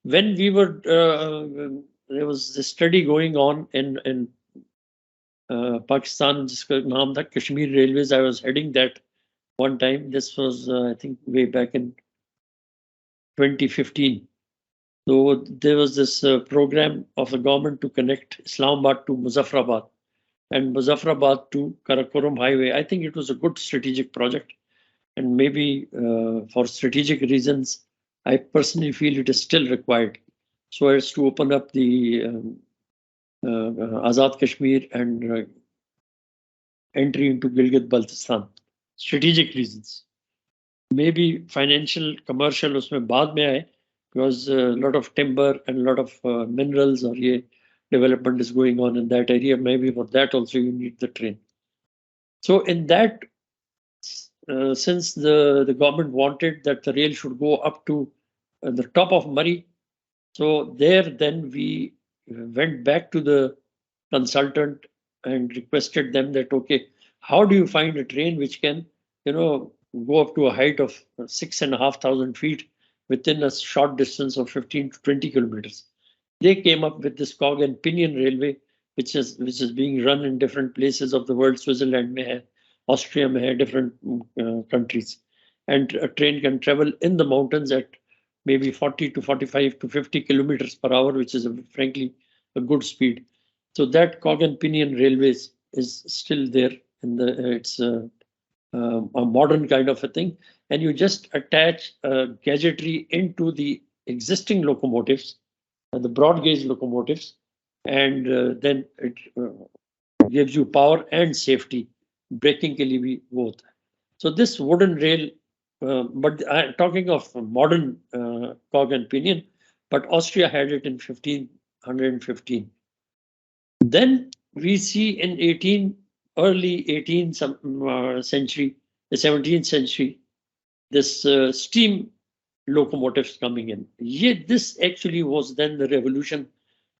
when we were, there was a study going on in Pakistan, jiska naam tha Kashmir Railways. I was heading that one time. This was, I think, way back in 2015. So there was this program of the government to connect Islamabad to Muzaffarabad and Muzaffarabad to Karakoram Highway. I think it was a good strategic project, and maybe for strategic reasons, I personally feel it is still required, so as to open up the Azad Kashmir and entry into Gilgit-Baltistan. Strategic reasons. Maybe financial, commercial, उसमें बाद में आए, because a lot of timber and a lot of minerals or ये development is going on in that area. Maybe for that also you need the train. So in that, since the government wanted that the rail should go up to the top of Murray, so there then we went back to the consultant and requested them that, okay, how do you find a train which can, go up to a height of 6,500 feet within a short distance of 15 to 20 kilometers? They came up with this cog and pinion railway, which is being run in different places of the world. Switzerland mein hai, Austria mein hai, different countries, and a train can travel in the mountains at maybe 40 to 45 to 50 kilometers per hour, which is frankly a good speed. So that cog and pinion railways is still there in the. It's a modern kind of a thing, and you just attach gadgetry into the existing locomotives, the broad gauge locomotives, and then it gives you power and safety. Braking ke liye bhi wo hota hai. So this wooden rail, but I'm talking of modern cog and pinion, but Austria had it in 1515. Then we see in early 18th century, the 17th century, this steam locomotives coming in. Yet this actually was then the revolution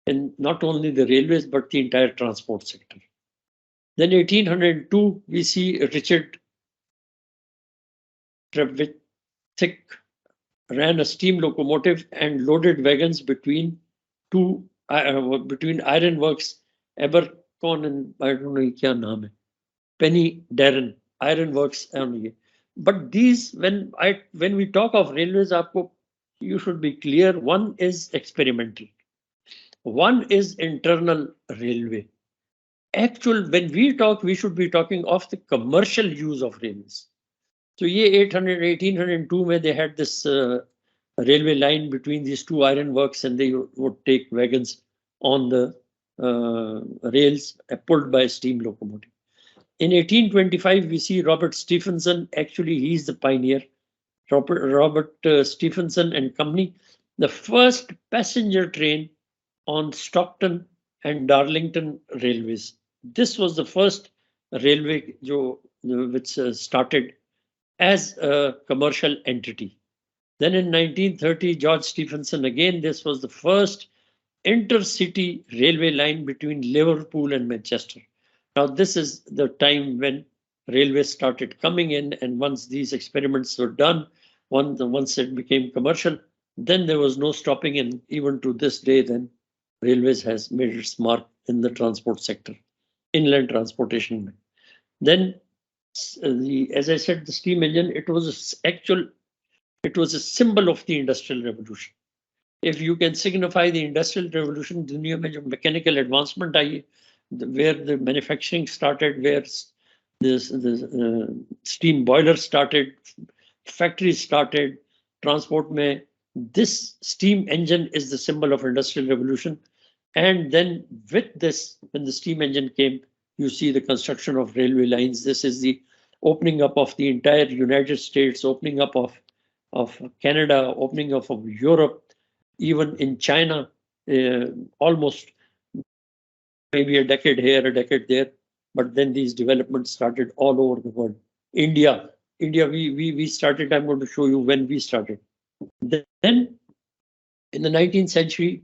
in not only the railways but the entire transport sector. Then 1802, we see Richard Trevithick ran a steam locomotive and loaded wagons between iron works, Abercorn and I don't know kya naam hai, Penny Darren Iron Works. But these, when we talk of railways, you should be clear. One is experimental, one is internal railway. When we talk, we should be talking of the commercial use of railways. So 1802 where they had this railway line between these two iron works, and they would take wagons on the rails pulled by a steam locomotive. In 1825, we see Robert Stephenson. Actually, he's the pioneer. Robert Stephenson and Company, the first passenger train on Stockton and Darlington railways. This was the first railway which started as a commercial entity. Then in 1930, George Stephenson, again, this was the first intercity railway line between Liverpool and Manchester. Now, this is the time when railways started coming in, and once these experiments were done, once it became commercial, then there was no stopping, and even to this day, then railways has made its mark in the transport sector, inland transportation. Then, as I said, the steam engine, it was a symbol of the industrial revolution. If you can signify the industrial revolution, दुनिया में जो mechanical advancement I, where the manufacturing started, where the steam boiler started, factories started, transport mein, this steam engine is the symbol of industrial revolution. And then with this, when the steam engine came, you see the construction of railway lines. This is the opening up of the entire United States, opening up of Canada, opening up of Europe, even in China, almost maybe a decade here, a decade there, but then these developments started all over the world. India, we started. I'm going to show you when we started. Then, in the 19th century,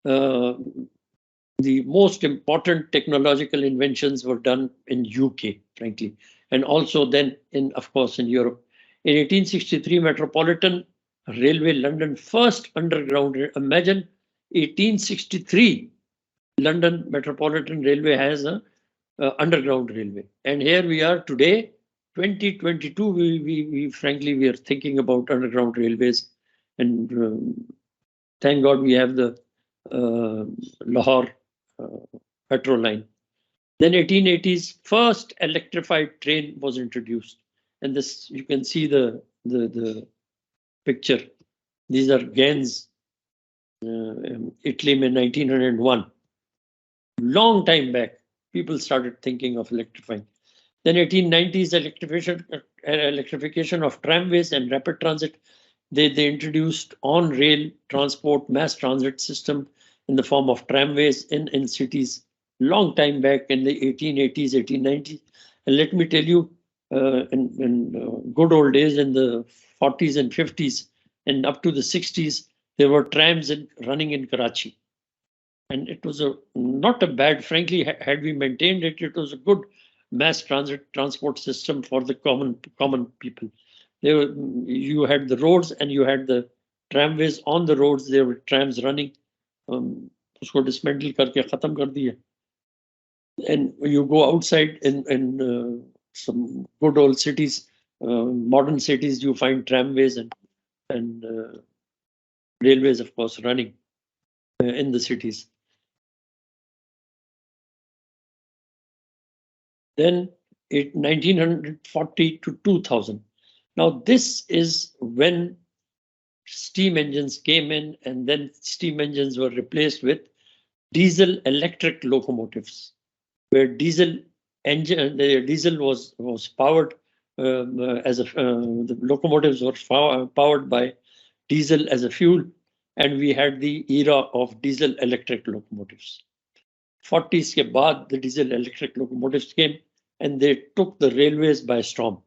the most important technological inventions were done in UK, frankly, and also then of course, in Europe. In 1863, Metropolitan Railway London, first underground. Imagine 1863, London Metropolitan Railway has a underground railway, and here we are today, 2022. We frankly we are thinking about underground railways, and thank God we have the Lahore metro line. Then 1880s, first electrified train was introduced, and this you can see the picture. These are Gens, Italy in 1901. Long time back, people started thinking of electrifying. Then 1890s, electrification of tramways and rapid transit. They introduced on-rail transport, mass transit system in the form of tramways in cities. Long time back in the 1880s, 1890s. And let me tell you, in good old days, in the 40s and 50s, and up to the 60s, there were trams running in Karachi. And it was not a bad, frankly, had we maintained it, it was a good mass transport system for the common people. You had the roads and you had the tramways on the roads. There were trams running. उसको dismantle करके खत्म कर दिया. And you go outside in some good old cities, modern cities, you find tramways and railways, of course, running in the cities. Then 1940 to 2000. Now this is when steam engines came in, and then steam engines were replaced with diesel electric locomotives, where diesel engine, the diesel was powered the locomotives were powered by diesel as a fuel, and we had the era of diesel electric locomotives. 40s के बाद the diesel electric locomotives came, and they took the railways by storm.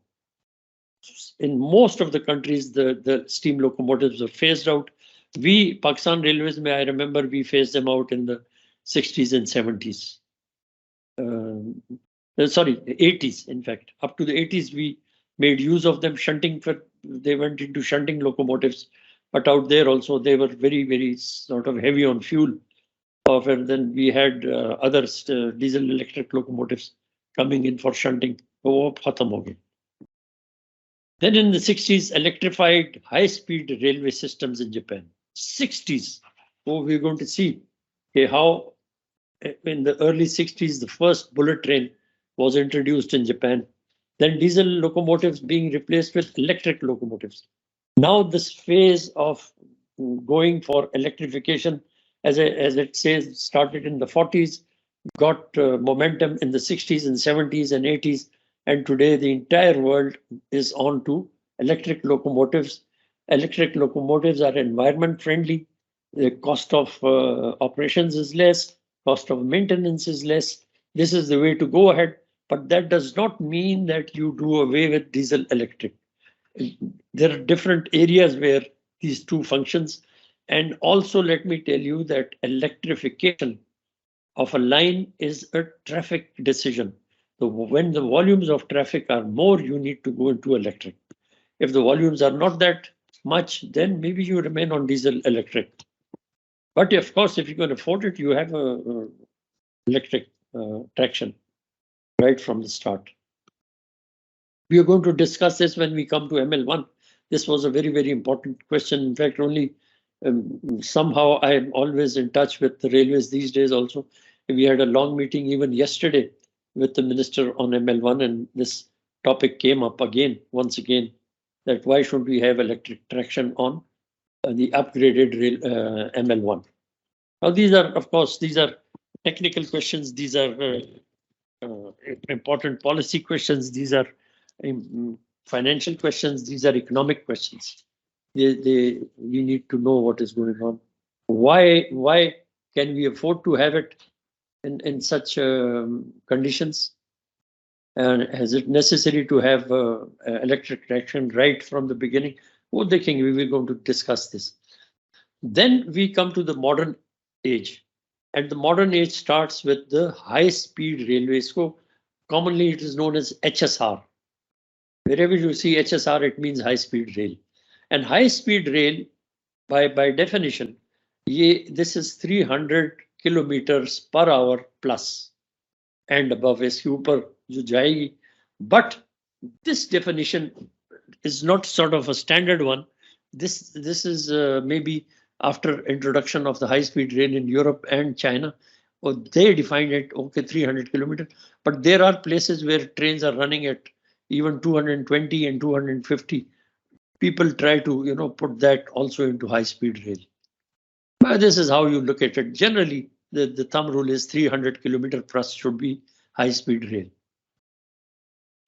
In most of the countries, the steam locomotives were phased out. We, Pakistan Railways, I remember we phased them out in the 60s and 70s. Sorry, 80s, in fact. Up to the 80s, we made use of them. They went into shunting locomotives, but out there also, they were very, very sort of heavy on fuel. And then we had other diesel electric locomotives coming in for shunting. Then in the 60s, electrified high-speed railway systems in Japan. 60s. We're going to see how in the early 60s, the first bullet train was introduced in Japan. Then diesel locomotives being replaced with electric locomotives. Now this phase of going for electrification, as it says, started in the 40s, got momentum in the 60s and 70s and 80s, and today the entire world is on to electric locomotives. Electric locomotives are environment friendly. The cost of operations is less, cost of maintenance is less. This is the way to go ahead, but that does not mean that you do away with diesel electric. There are different areas where these two functions. And also let me tell you that electrification of a line is a traffic decision. So when the volumes of traffic are more, you need to go into electric. If the volumes are not that much, then maybe you remain on diesel electric. But of course, if you can afford it, you have a electric traction right from the start. We are going to discuss this when we come to ML1. This was a very, very important question. In fact, only somehow I'm always in touch with the railways these days also. We had a long meeting even yesterday with the minister on ML1, and this topic came up again, once again, that why should we have electric traction on the upgraded rail, ML1. Now, these are, of course, these are technical questions. These are important policy questions. These are financial questions. These are economic questions. We need to know what is going on. Why can we afford to have it in such conditions? And is it necessary to have electric traction right from the beginning? We were going to discuss this. Then we come to the modern age. And the modern age starts with the high-speed railways. So commonly it is known as HSR. Wherever you see HSR, it means high-speed rail. And high-speed rail, by definition, this is 300 kilometers per hour plus and above. इसके ऊपर जो जाएगी. But this definition is not sort of a standard one. This is maybe after introduction of the high-speed rail in Europe and China, or they defined it, okay, 300 kilometers. But there are places where trains are running at even 220 and 250. People try to put that also into high-speed rail. But this is how you look at it. Generally, the thumb rule is 300 kilometer plus should be high-speed rail.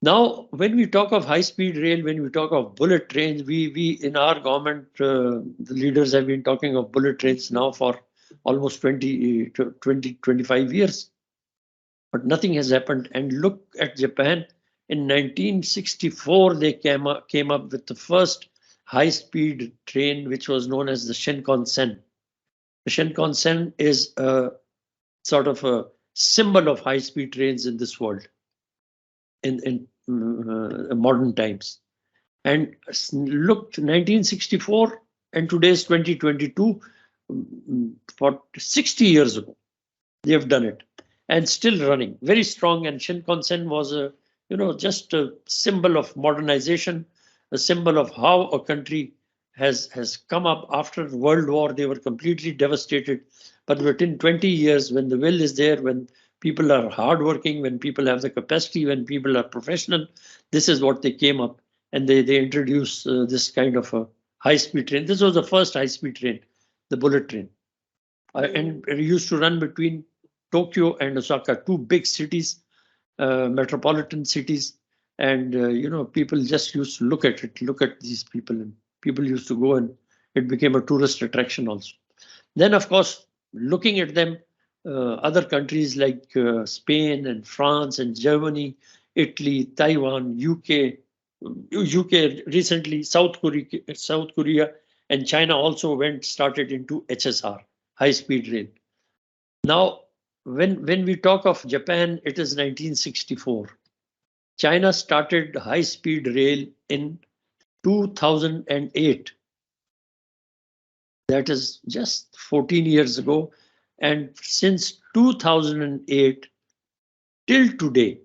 Now, when we talk of high-speed rail, when we talk of bullet trains, we in our government, the leaders have been talking of bullet trains now for almost 25 years. But nothing has happened. And look at Japan. In 1964, they came up with the first high-speed train, which was known as the Shinkansen. The Shinkansen is a sort of a symbol of high-speed trains in this world. In modern times, and looked 1964 and today's 2022, for 60 years ago they have done it and still running very strong. And Shinkansen was just a symbol of modernization, a symbol of how a country has come up after World War. They were completely devastated, but within 20 years, when the will is there, when people are hardworking, when people have the capacity, when people are professional, this is what they came up, and they introduced this kind of a high-speed train. This was the first high-speed train, the bullet train, and it used to run between Tokyo and Osaka, two big cities, metropolitan cities, and people just used to look at it, look at these people, and people used to go, and it became a tourist attraction also. Then, of course, looking at them, other countries like Spain and France and Germany, Italy, Taiwan, UK recently, South Korea and China also started into HSR, high-speed rail. Now, when we talk of Japan, it is 1964. China started high-speed rail in 2008. That is just 14 years ago. And since 2008 till today,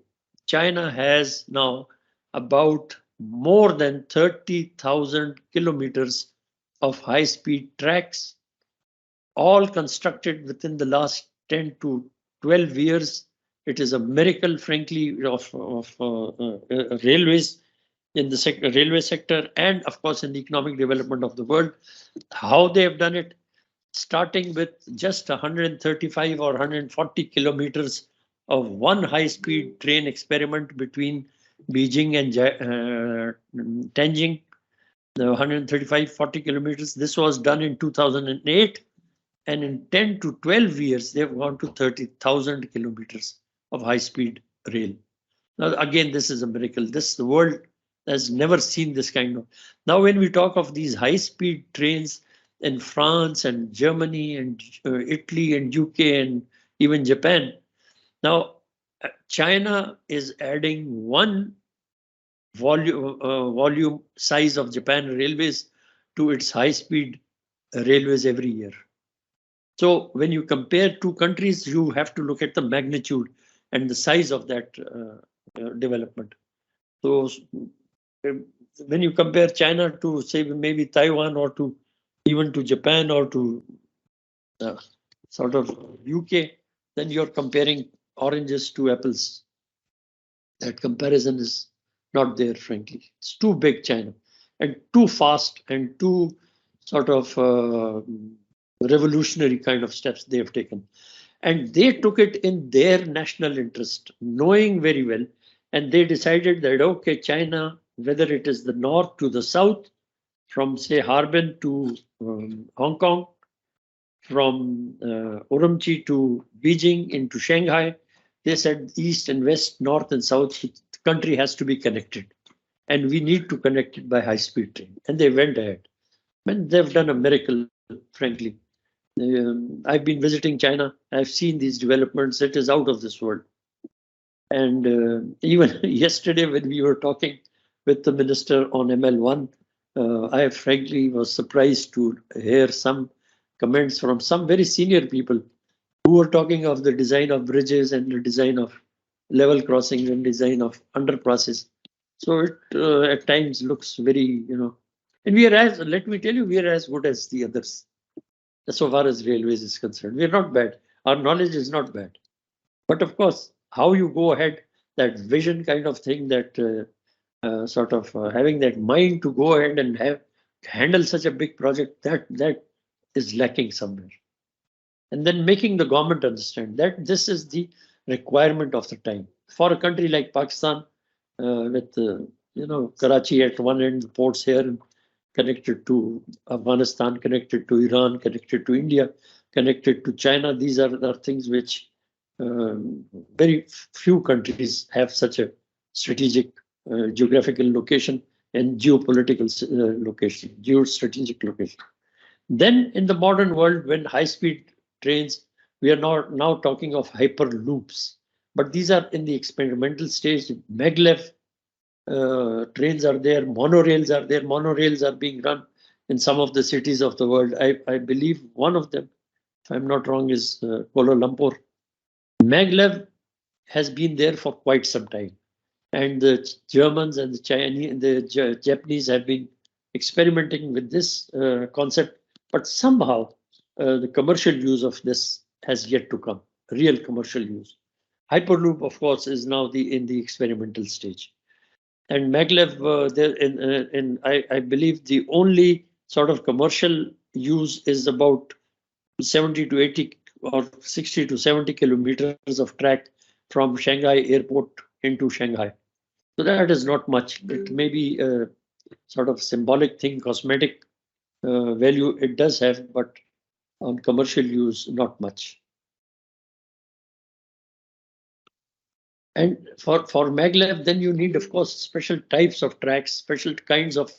China has now about more than 30,000 kilometers of high-speed tracks, all constructed within the last 10 to 12 years. It is a miracle, frankly, of railways in the railway sector, and of course in the economic development of the world. How they have done it, starting with just 135 or 140 kilometers of one high-speed train experiment between Beijing and Tianjin, the 135-40 kilometers. This was done in 2008, and in 10 to 12 years, they've gone to 30,000 kilometers of high-speed rail. Now, again, this is a miracle. The world has never seen this kind of. Now, when we talk of these high-speed trains in France and Germany and Italy and UK and even Japan, now China is adding one volume size of Japan railways to its high-speed railways every year. So when you compare two countries, you have to look at the magnitude and the size of that development. So when you compare China to, say, maybe Taiwan, or to even to Japan, or to sort of UK, then you're comparing oranges to apples. That comparison is not there, frankly. It's too big, China, and too fast, and too sort of revolutionary kind of steps they have taken. And they took it in their national interest, knowing very well, and they decided that, okay, China, whether it is the north to the south, from, say, Harbin to Hong Kong, from Urumqi to Beijing into Shanghai, they said east and west, north and south, the country has to be connected, and we need to connect it by high-speed train. And they went ahead. And they've done a miracle, frankly. I've been visiting China. I've seen these developments. It is out of this world. And even yesterday, when we were talking with the minister on ML1, I frankly was surprised to hear some comments from some very senior people who were talking of the design of bridges and the design of level crossings and design of underpasses. So it at times looks very, and we are as, let me tell you, we are as good as the others so far as railways is concerned. We are not bad. Our knowledge is not bad. But of course, how you go ahead, that vision kind of thing, that sort of having that mind to go ahead and handle such a big project, that is lacking somewhere. And then making the government understand that this is the requirement of the time for a country like Pakistan, with Karachi at one end, the ports here, connected to Afghanistan, connected to Iran, connected to India, connected to China. These are things which very few countries have such a strategic geographical location and geopolitical location, geostrategic location. Then in the modern world, when high-speed trains, we are now talking of hyperloops, but these are in the experimental stage. Maglev trains are there, monorails are there. Monorails are being run in some of the cities of the world. I believe one of them, if I'm not wrong, is Kuala Lumpur. Maglev has been there for quite some time, and the Germans and the Chinese and the Japanese have been experimenting with this concept, but somehow the commercial use of this has yet to come, real commercial use. Hyperloop, of course, is now in the experimental stage. And maglev, I believe the only sort of commercial use is about 70 to 80 or 60 to 70 kilometers of track from Shanghai airport into Shanghai. So that is not much. It may be a sort of symbolic thing, cosmetic value it does have, but on commercial use, not much. And for maglev, then you need, of course, special types of tracks, special kinds of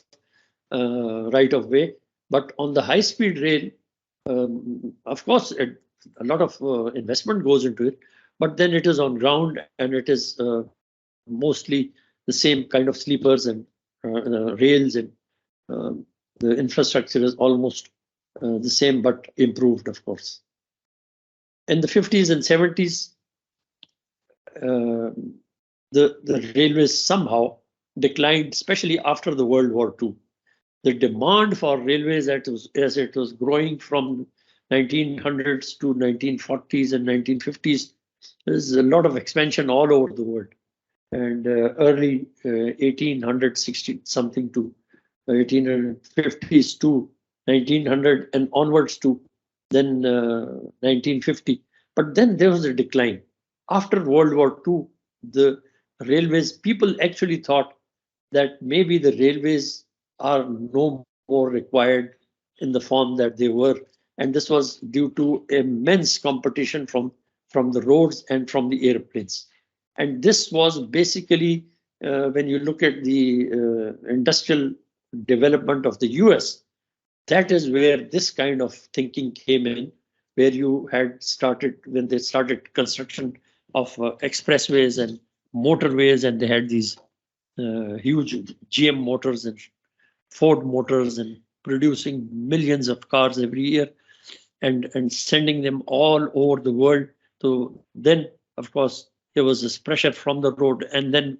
right of way. But on the high speed rail, of course, a lot of investment goes into it, but then it is on ground and it is mostly the same kind of sleepers and rails, and the infrastructure is almost the same, but improved, of course. In the 50s and 70s, the railways somehow declined, especially after the World War II. The demand for railways as it was growing from 1900s to 1940s and 1950s, there's a lot of expansion all over the world. And early 1860 something to 1850s to 1900 and onwards to then 1950. But then there was a decline. After World War II, the railways, people actually thought that maybe the railways are no more required in the form that they were. And this was due to immense competition from the roads and from the airplanes. And this was basically, when you look at the industrial development of the US, that is where this kind of thinking came in, where you had started, when they started construction of expressways and motorways, and they had these huge GM motors and Ford motors and producing millions of cars every year and sending them all over the world. So then, of course, there was this pressure from the road. And then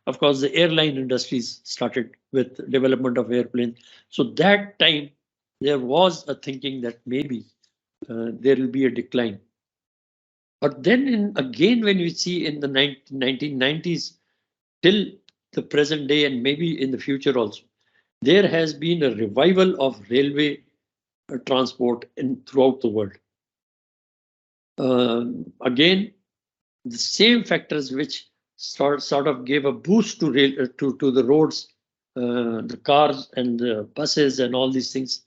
of course, the airline industries started with development of airplanes. So that time, there was a thinking that maybe there will be a decline. But then again, when we see in the 1990s till the present day, and maybe in the future also, there has been a revival of railway transport throughout the world. Again, the same factors which sort of gave a boost to the roads, the cars and the buses and all these things.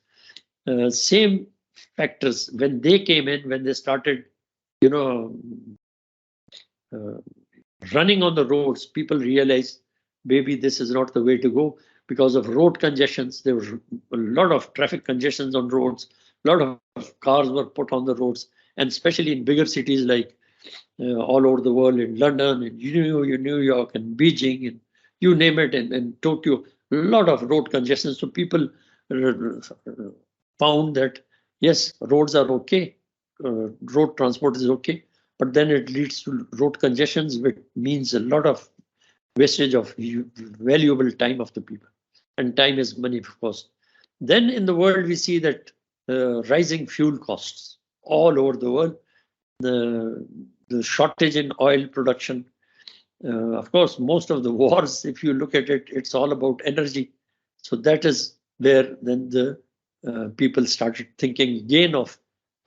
Same factors, when they came in, when they started, running on the roads, people realized maybe this is not the way to go because of road congestions. There was a lot of traffic congestions on roads. A lot of cars were put on the roads, and especially in bigger cities like all over the world, in London, in New York, and Beijing, and you name it, and Tokyo. lot of road congestion. So people found that yes, roads are okay, road transport is okay, but then it leads to road congestions, which means a lot of wastage of valuable time of the people, and time is money, of course. Then in the world we see that rising fuel costs all over the world, the shortage in oil production. Of course, most of the wars, if you look at it, it's all about energy. So that is where then the people started thinking again of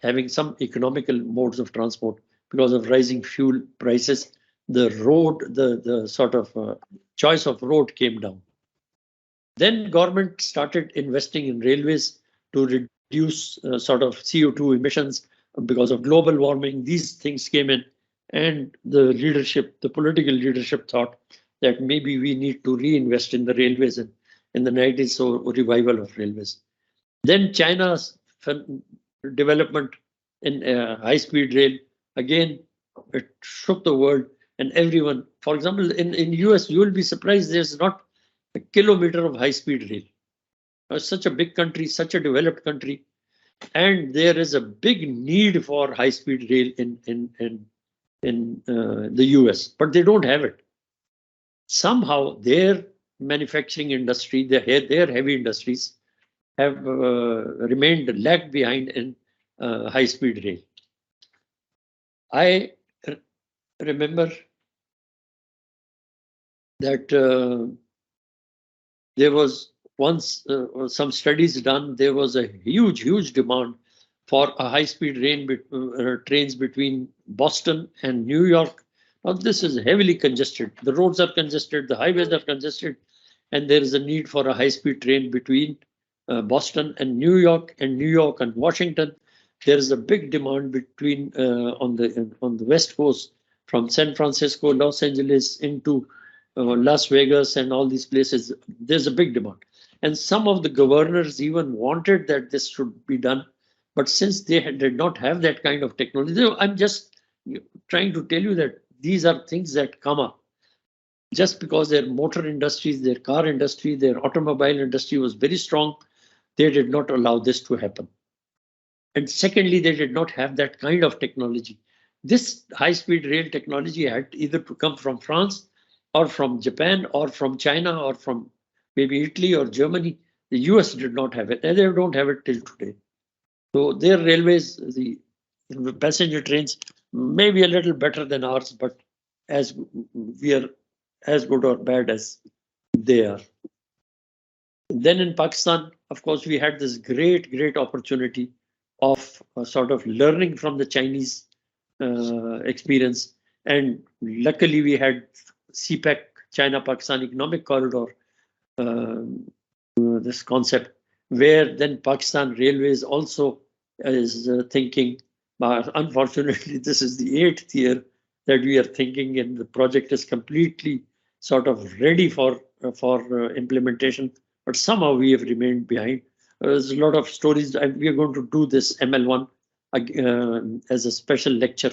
having some economical modes of transport because of rising fuel prices. The road, the sort of choice of road came down. Then government started investing in railways to reduce sort of CO2 emissions because of global warming. These things came in, and the leadership, the political leadership, thought that maybe we need to reinvest in the railways, and in the 90s, so revival of railways. Then China's development in high-speed rail, again, it shook the world, and everyone, for example, in US, you will be surprised there's not a kilometer of high-speed rail. It's such a big country, such a developed country, and there is a big need for high-speed rail in the US, but they don't have it. Somehow their manufacturing industry, their heavy industries have remained lagged behind in high-speed rail. I remember that there was once some studies done. There was a huge demand for a high-speed trains between Boston and New York. Now this is heavily congested. The roads are congested, the highways are congested, and there is a need for a high-speed train between Boston and New York and Washington. There is a big demand between on the West Coast from San Francisco, Los Angeles into Las Vegas and all these places. There's a big demand. And some of the governors even wanted that this should be done. But since they did not have that kind of technology, I'm just trying to tell you that these are things that come up. Just because their motor industries, their car industry, their automobile industry was very strong, they did not allow this to happen. And secondly, they did not have that kind of technology. This high-speed rail technology had either to come from France or from Japan or from China or from maybe Italy or Germany. The US did not have it, and they don't have it till today. So their railways, the passenger trains, may be a little better than ours, but as we are as good or bad as they are. Then in Pakistan, of course, we had this great opportunity of sort of learning from the Chinese experience. And luckily we had CPEC, China-Pakistan Economic Corridor, this concept, where then Pakistan Railways also is thinking, but unfortunately, this is the 8th year that we are thinking, and the project is completely sort of ready for implementation, but somehow we have remained behind. There's a lot of stories. We are going to do this ML1 as a special lecture,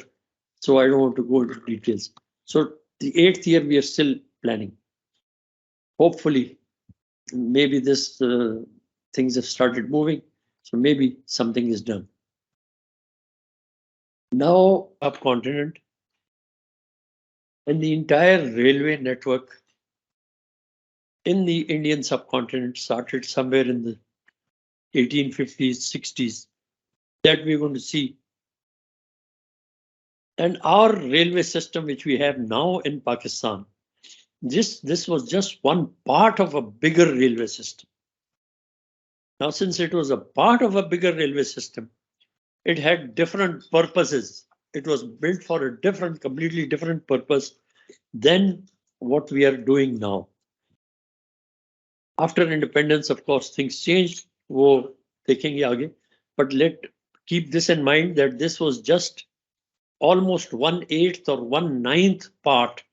so I don't want to go into details. So the 8th year we are still planning. Hopefully, maybe this things have started moving, so maybe something is done. Now, subcontinent and the entire railway network in the Indian subcontinent started somewhere in the 1850s, 60s, that we're going to see. And our railway system, which we have now in Pakistan, this was just one part of a bigger railway system. Now, since it was a part of a bigger railway system, it had different purposes. It was built for a completely different purpose than what we are doing now. After independence, of course, things changed. वो देखेंगे आगे. But keep this in mind that this was just almost 1/8 or 1/9 part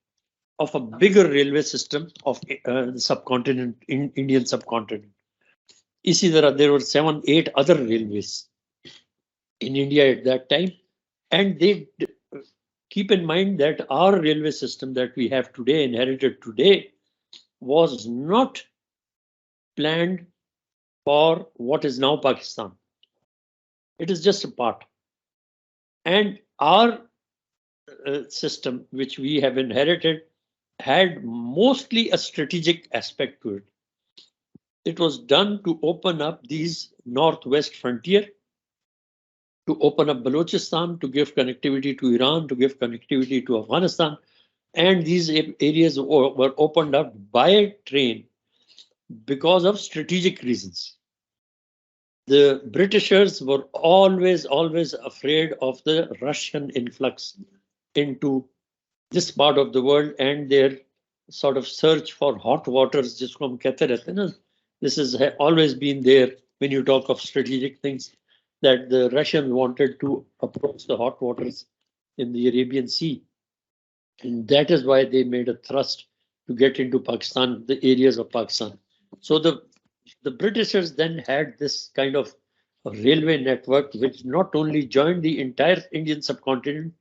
of a bigger railway system of the subcontinent, Indian subcontinent. इसी तरह there were 7-8 other railways in India at that time, and they keep in mind that our railway system that we have today, inherited today, was not planned for what is now Pakistan. It is just a part. And our system, which we have inherited, had mostly a strategic aspect to it. It was done to open up these northwest frontier, to open up Balochistan, to give connectivity to Iran, to give connectivity to Afghanistan. And these areas were opened up by train because of strategic reasons. The Britishers were always afraid of the Russian influx into this part of the world and their sort of search for hot waters, जिसको हम कहते रहते हैं ना, this has always been there when you talk of strategic things, that the Russians wanted to approach the hot waters in the Arabian Sea. And that is why they made a thrust to get into Pakistan, the areas of Pakistan. So the Britishers then had this kind of railway network, which not only joined the entire Indian subcontinent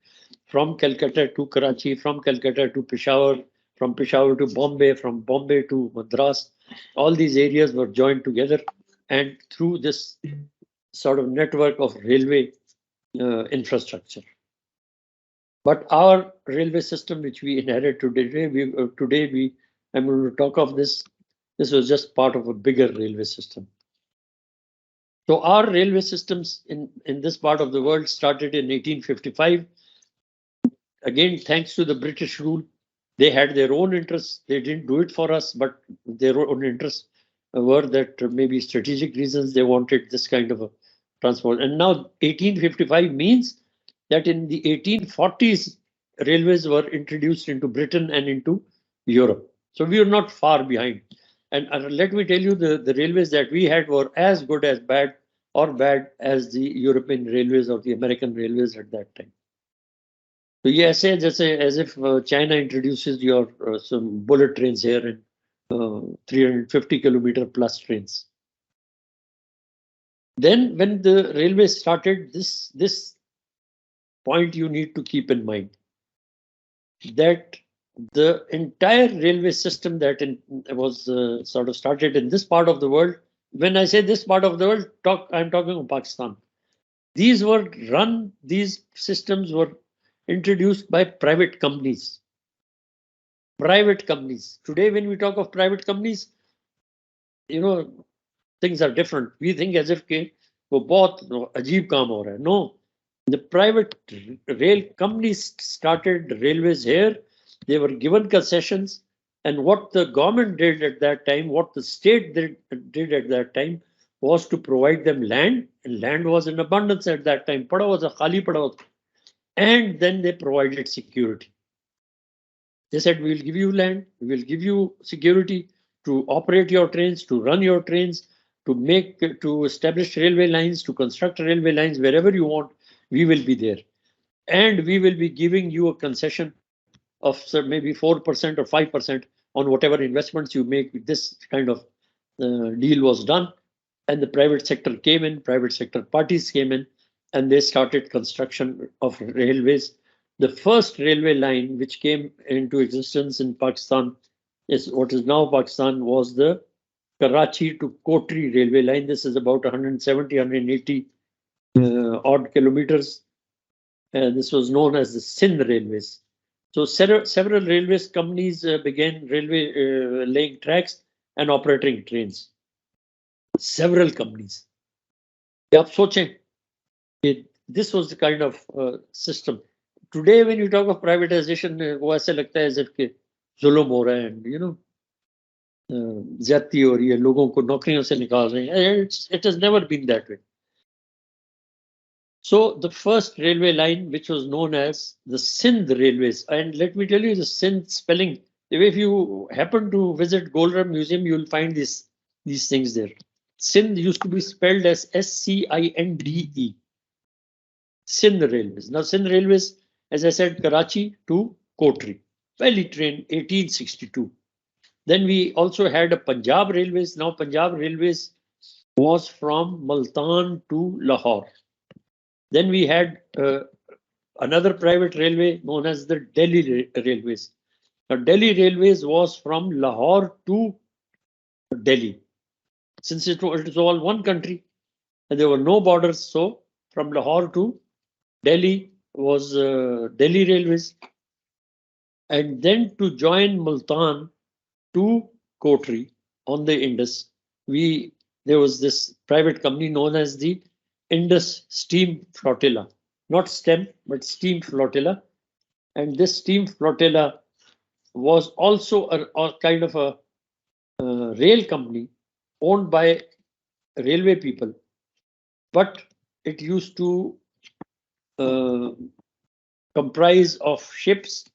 from Calcutta to Karachi, from Calcutta to Peshawar, from Peshawar to Bombay, from Bombay to Madras. All these areas were joined together, and through this sort of network of railway infrastructure. But our railway system, which we inherit today, I'm going to talk of this. This was just part of a bigger railway system. So our railway systems in this part of the world started in 1855. Again, thanks to the British rule, they had their own interests. They didn't do it for us, but their own interests were that maybe strategic reasons they wanted this kind of a transport. And now 1855 means that in the 1840s, railways were introduced into Britain and into Europe. So we are not far behind. And let me tell you, the railways that we had were as good as bad or bad as the European railways or the American railways at that time. So ये ऐसे है जैसे as if China introduces your some bullet trains here and 350 kilometer plus trains. Then when the railway started, this point you need to keep in mind, that the entire railway system that was sort of started in this part of the world. When I say this part of the world, I'm talking of Pakistan. These systems were introduced by private companies. Private companies. Today, when we talk of private companies, you know, things are different. We think as if के वो बहुत अजीब काम हो रहा है. No, the private rail companies started railways here. They were given concessions, and what the government did at that time, what the state did at that time, was to provide them land, and land was in abundance at that time. Pada was a khali pada was, and then they provided security. They said, we will give you land, we will give you security to operate your trains, to run your trains, to establish railway lines, to construct railway lines wherever you want. We will be there, and we will be giving you a concession of maybe 4% or 5% on whatever investments you make. This kind of deal was done, and the private sector came in, private sector parties came in, and they started construction of railways. The first railway line which came into existence in Pakistan, is what is now Pakistan, was the Karachi to Kotri railway line. This is about 170, 180 odd kilometers. This was known as the Sindh Railways. So several railways companies began laying tracks and operating trains. Several companies. आप सोचें, this was the kind of system. Today, when you talk of privatization, वो ऐसे लगता है as if के जुल्म हो रहा है, and you know, ज्यादती हो रही है, लोगों को नौकरियों से निकाल रहे हैं. It has never been that way. So the first railway line, which was known as the Sindh Railways, and let me tell you the Sindh spelling. If you happen to visit Golram Museum, you will find these things there. Sindh used to be spelled as Sinde. Sindh Railways. Now Sindh Railways, as I said, Karachi to Kotri. Valley train, 1862. Then we also had a Punjab Railways. Now Punjab Railways was from Multan to Lahore. Then we had another private railway known as the Delhi Railways. Now Delhi Railways was from Lahore to Delhi. since it was all one country and there were no borders. So from Lahore to Delhi was Delhi Railways, and then to join Multan to Kotri on the Indus, there was this private company known as the Indus Steam Flotilla, not STEM, but Steam Flotilla. And this Steam Flotilla was also a kind of a rail company owned by railway people, but it used to uh, comprise of ships,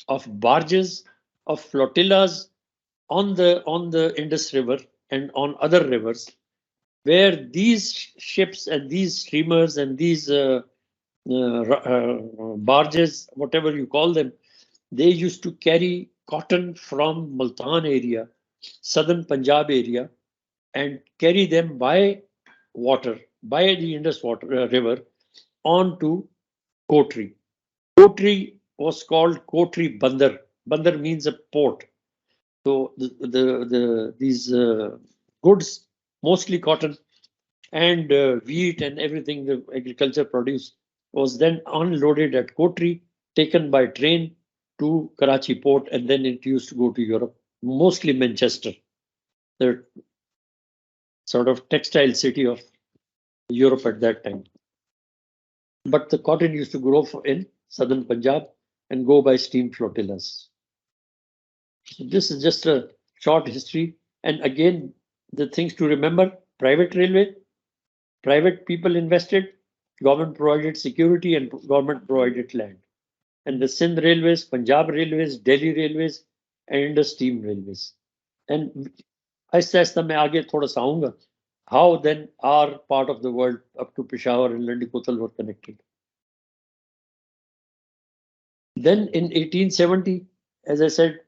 of barges, of flotillas on the Indus River and on other rivers, where these ships and these steamers and these barges, whatever you call them, they used to carry cotton from Multan area, southern Punjab area, and carry them by water, by the Indus River, on to Kotri. Kotri was called Kotri Bandar. Bandar means a port. So these goods, mostly cotton and wheat and everything the agriculture produce, was then unloaded at Kotri, taken by train to Karachi port, and then it used to go to Europe, mostly Manchester, the sort of textile city of Europe at that time. But the cotton used to grow in southern Punjab and go by steam flotillas. So this is just a short history. And again, the things to remember: private railway, private people invested, government provided security, and government provided land. And the Sindh Railways, Punjab Railways, Delhi Railways, and the steam railways. And ऐसा ऐसा मैं आगे थोड़ा सा आऊंगा. How then our part of the world up to Peshawar and Landikotal were connected. Then in 1870, as I said,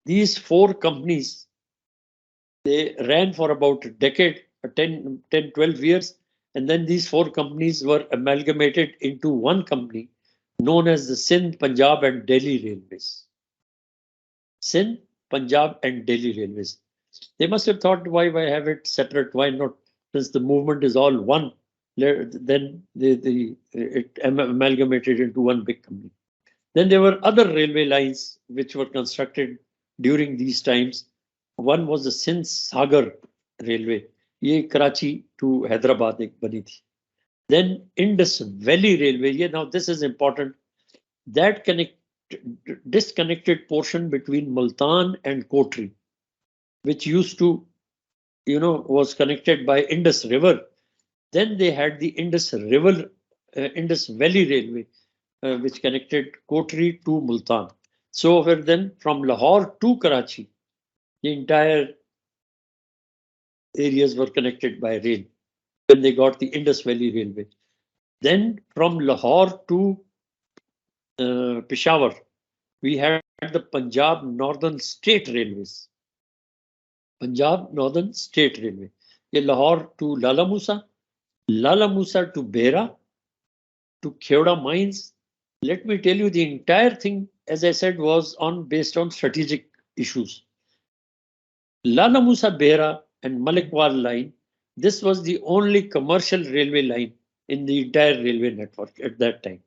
these four companies, they ran for about a decade, 10, 12 years, and then these four companies were amalgamated into one company known as the Sindh, Punjab and Delhi Railways. Sindh, Punjab and Delhi Railways. They must have thought, why have it separate? Why not? Since the movement is all one, then it amalgamated into one big company. Then there were other railway lines which were constructed during these times. One was the Sindh Sagar Railway. ये Karachi to Hyderabad एक बनी थी. Then Indus Valley Railway. Now this is important. That disconnected portion between Multan and Kotri, which used to, was connected by Indus River. Then they had the Indus River, Indus Valley Railway, which connected Kotri to Multan. So then from Lahore to Karachi, the entire areas were connected by rail when they got the Indus Valley Railway. Then from Lahore to Peshawar, we had the Punjab Northern State Railways. Punjab Northern State Railway. ये Lahore to Lala Musa to Beira, to Kheoda Mines. Let me tell you, the entire thing, as I said, was based on strategic issues. Lala Musa Beira and Malikwal line, this was the only commercial railway line in the entire railway network at that time.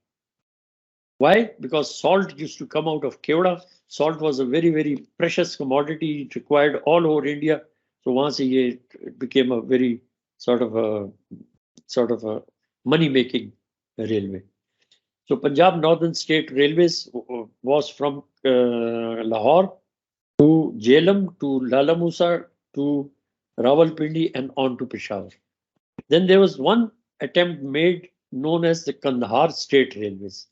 Why? Because salt used to come out of Kheoda. Salt was a very, very precious commodity. It required all over India. So once it became a very sort of a money-making railway. So Punjab Northern State Railways was from Lahore to Jhelum to Lala Musa to Rawalpindi and on to Peshawar. Then there was one attempt made known as the Kandahar State Railways.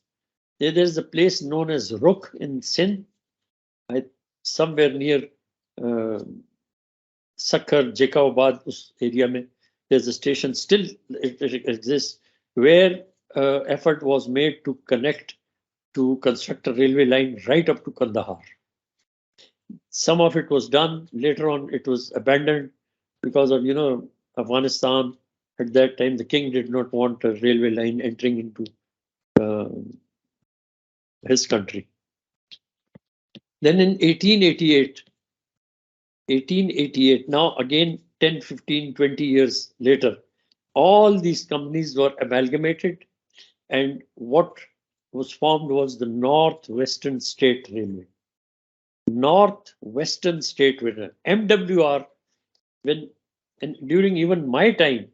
There's a place known as Rukh in Sindh, somewhere near Sakhar, Jekabad, us area mein. There's a station, still it exists, where effort was made to construct a railway line right up to Kandahar. Some of it was done. Later on, it was abandoned because of, Afghanistan. At that time, the king did not want a railway line entering into his country. Then in 1888, now again, 10, 15, 20 years later, all these companies were amalgamated, and what was formed was the Northwestern State Railway. Northwestern State Railway, MWR. When and during even my time,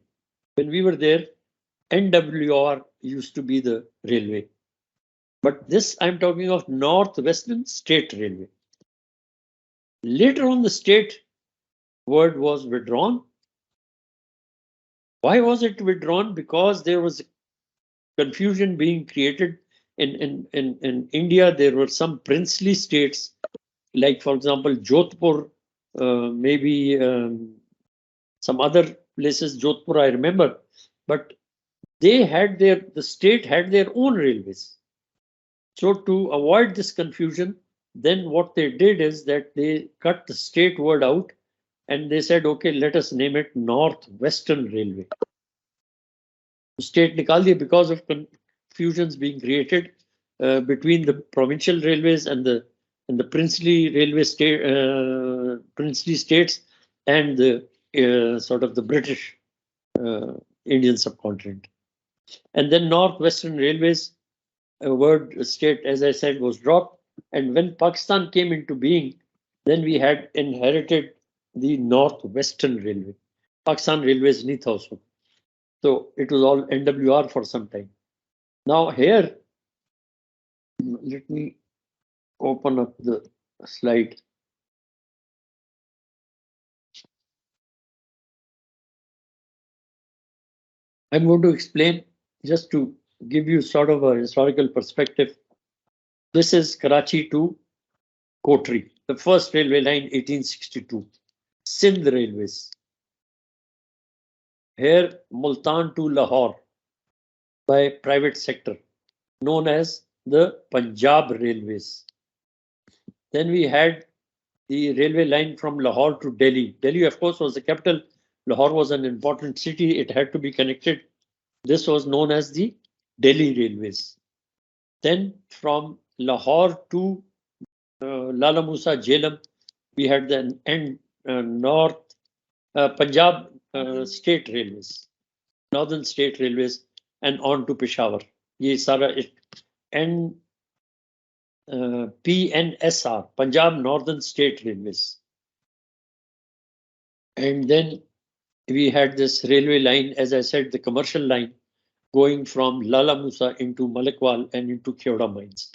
when we were there, NWR used to be the railway. But this I'm talking of Northwestern State Railway. Later on, the state word was withdrawn. Why was it withdrawn? Because there was confusion being created in India. There were some princely states, like for example, Jodhpur, maybe some other places, Jodhpur I remember, but the state had their own railways. So to avoid this confusion, then what they did is that they cut the state word out and they said, okay, let us name it Northwestern Railway. State nikal diya because of confusions being created between the provincial railways and the princely railway state, princely states, and the sort of the British Indian subcontinent. And then Northwestern Railways, a word state, as I said, was dropped. And when Pakistan came into being, then we had inherited the Northwestern Railway. Pakistan Railways nahi tha usme. So it was all NWR for some time. Now here, let me open up the slide. I'm going to explain, just to give you sort of a historical perspective. This is Karachi to Kotri, the first railway line, 1862. Sindh Railways. Here, Multan to Lahore by private sector, known as the Punjab Railways. Then we had the railway line from Lahore to Delhi. Delhi, of course, was the capital. Lahore was an important city. It had to be connected. This was known as the Delhi Railways. Then from Lahore to Lala Musa, Jhelum, we had the North Punjab State Railways, Northern State Railways, and on to Peshawar. Ye sara and PNSR, Punjab Northern State Railways. And then we had this railway line, as I said, the commercial line, going from Lala Musa into Malikwal and into Kyoda mines.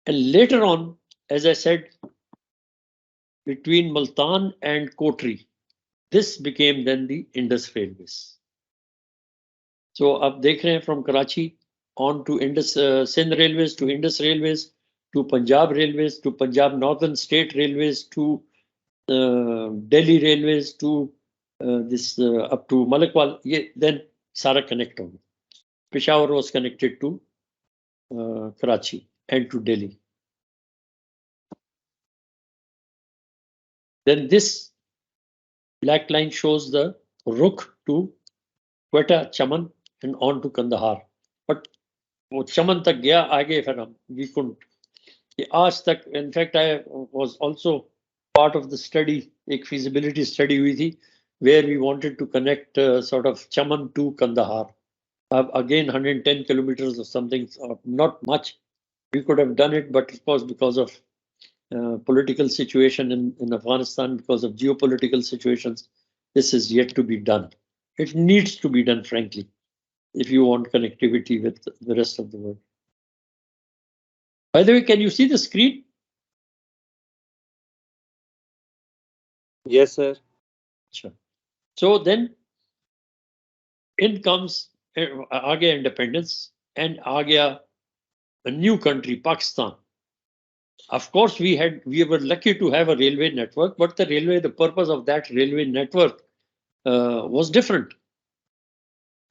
And later on, as I said, between Multan and Kotri, this became then the Indus Railways. So up dekh rahe hain, from Karachi on to Indus Sindh Railways, to Indus Railways, to Punjab Railways, to Punjab Northern State Railways, to Delhi Railways, to this up to Malikwal. Then Sara connect ho. Peshawar was connected to Karachi and to Delhi. Then this black line shows the Rukh to Quetta, Chaman, and on to Kandahar. But वो चमन तक गया, आगे फिर हम we couldn't. आज तक, in fact, I was also part of the study, एक feasibility study हुई थी, where we wanted to connect sort of Chaman to Kandahar. Again, 110 kilometers or something, not much. We could have done it, but of course, because of political situation in Afghanistan, because of geopolitical situations, this is yet to be done. It needs to be done, frankly, if you want connectivity with the rest of the world. By the way, can you see the screen? Yes, sir. Sure. So then in comes aa gaya independence, and aa gaya a new country, Pakistan. Of course, we were lucky to have a railway network, but the purpose of that railway network was different.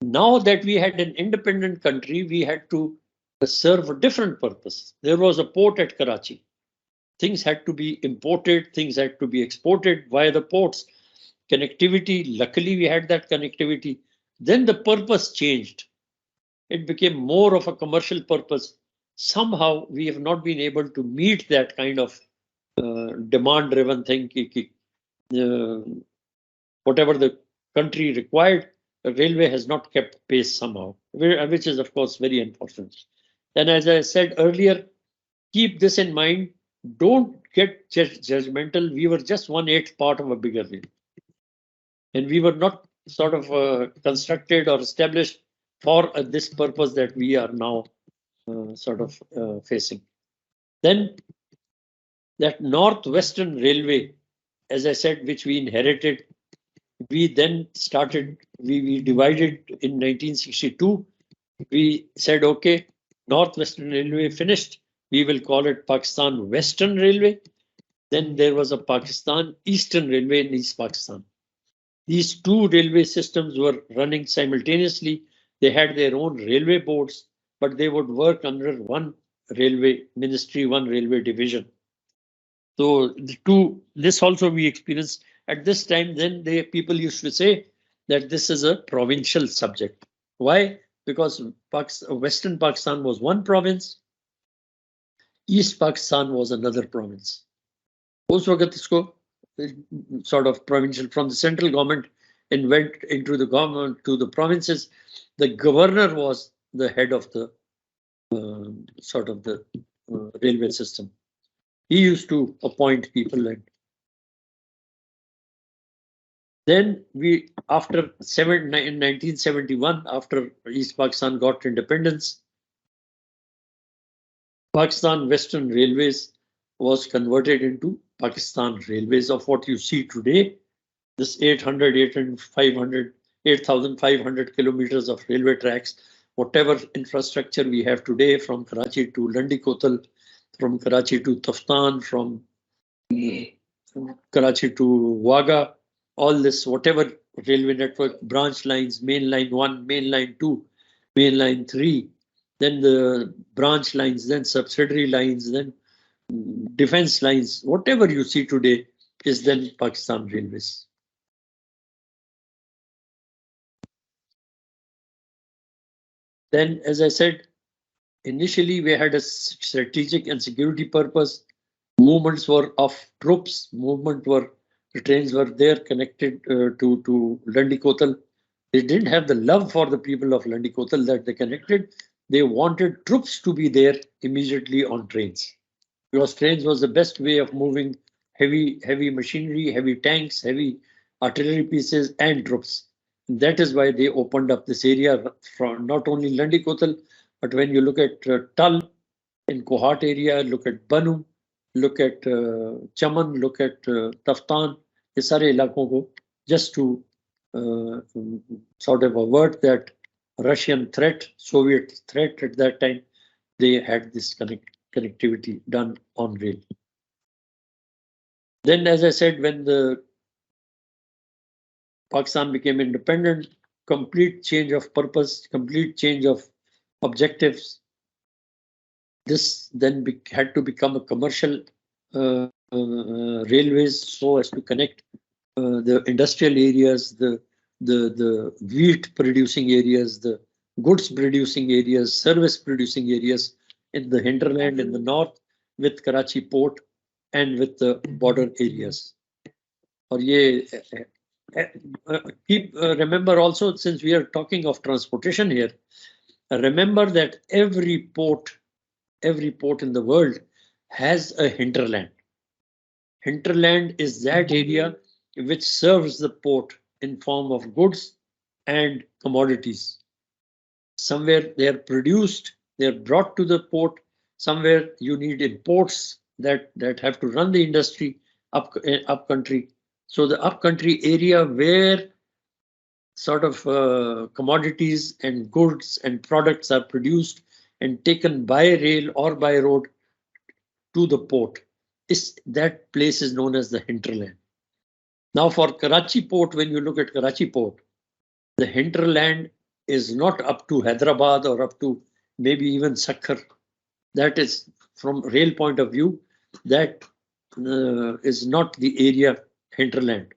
Now that we had an independent country, we had to serve a different purpose. There was a port at Karachi. Things had to be imported, things had to be exported via the ports. Connectivity, luckily we had that connectivity. Then the purpose changed. It became more of a commercial purpose. Somehow we have not been able to meet that kind of demand-driven thing. whatever the country required, the railway has not kept pace somehow, which is of course very unfortunate. Then, as I said earlier, keep this in mind. Don't get judgmental. We were just 1/8 part of a bigger rail, and we were not sort of constructed or established for this purpose that we are now sort of facing. Then that Northwestern Railway, as I said, which we inherited, we then started, we divided in 1962. We said, okay, Northwestern Railway finished. We will call it Pakistan Western Railway. Then there was a Pakistan Eastern Railway in East Pakistan. These two railway systems were running simultaneously. They had their own railway boards, but they would work under one railway ministry, one railway division. So the two, this also we experienced at this time. Then the people used to say that this is a provincial subject. Why? Because Western Pakistan was one province, East Pakistan was another province. उस वक्त इसको sort of provincial from the central government and went into the government to the provinces. The governor was the head of the sort of the railway system. He used to appoint people, and then we, after in 1971, after East Pakistan got independence, Pakistan Western Railways was converted into Pakistan Railways of what you see today. This 8,500 kilometers of railway tracks, whatever infrastructure we have today, from Karachi to Landi Kotal, from Karachi to Taftan, from Karachi to Wagah, all this, whatever railway network, branch lines, main line 1, main line 2, main line 3, then the branch lines, then subsidiary lines, then defense lines, whatever you see today is then Pakistan Railways. Then, as I said, initially we had a strategic and security purpose. Movements were of troops, the trains were there connected to Landi Kotal. They didn't have the love for the people of Landi Kotal that they connected. They wanted troops to be there immediately on trains, because trains was the best way of moving heavy machinery, heavy tanks, heavy artillery pieces, and troops. And that is why they opened up this area from not only Landi Kotal, but when you look at Tal in Kohat area, look at Banu, look at Chaman, look at Taftan, ये सारे इलाकों को, just to sort of avert that Russian threat, Soviet threat at that time, they had this connectivity done on rail. Then, as I said, when the Pakistan became independent, complete change of purpose, complete change of objectives. This then had to become a commercial railways, so as to connect the industrial areas, the wheat producing areas, the goods producing areas, service producing areas in the hinterland in the north, with Karachi port and with the border areas. Or remember also, since we are talking of transportation here, remember that every port in the world has a hinterland. Hinterland is that area which serves the port in form of goods and commodities. Somewhere they are produced, they are brought to the port. Somewhere you need imports that have to run the industry up country. So the upcountry area where sort of commodities and goods and products are produced and taken by rail or by road to the port, that place is known as the hinterland. Now for Karachi port, when you look at Karachi port, the hinterland is not up to Hyderabad or up to maybe even Sakhar. That is, from rail point of view, that is not the area hinterland.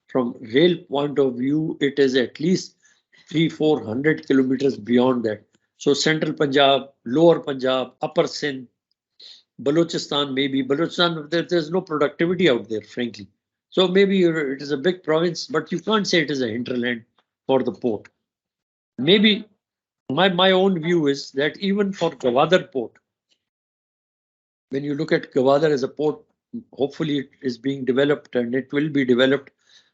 From rail point of view, it is at least 300-400 kilometers beyond that. So central Punjab, lower Punjab, upper Sindh, Balochistan, maybe Balochistan, there's no productivity out there, frankly. So maybe it is a big province, but you can't say it is a hinterland for the port. Maybe my own view is that even for Gwadar port, when you look at Gwadar as a port, hopefully it is being developed and it will be developed.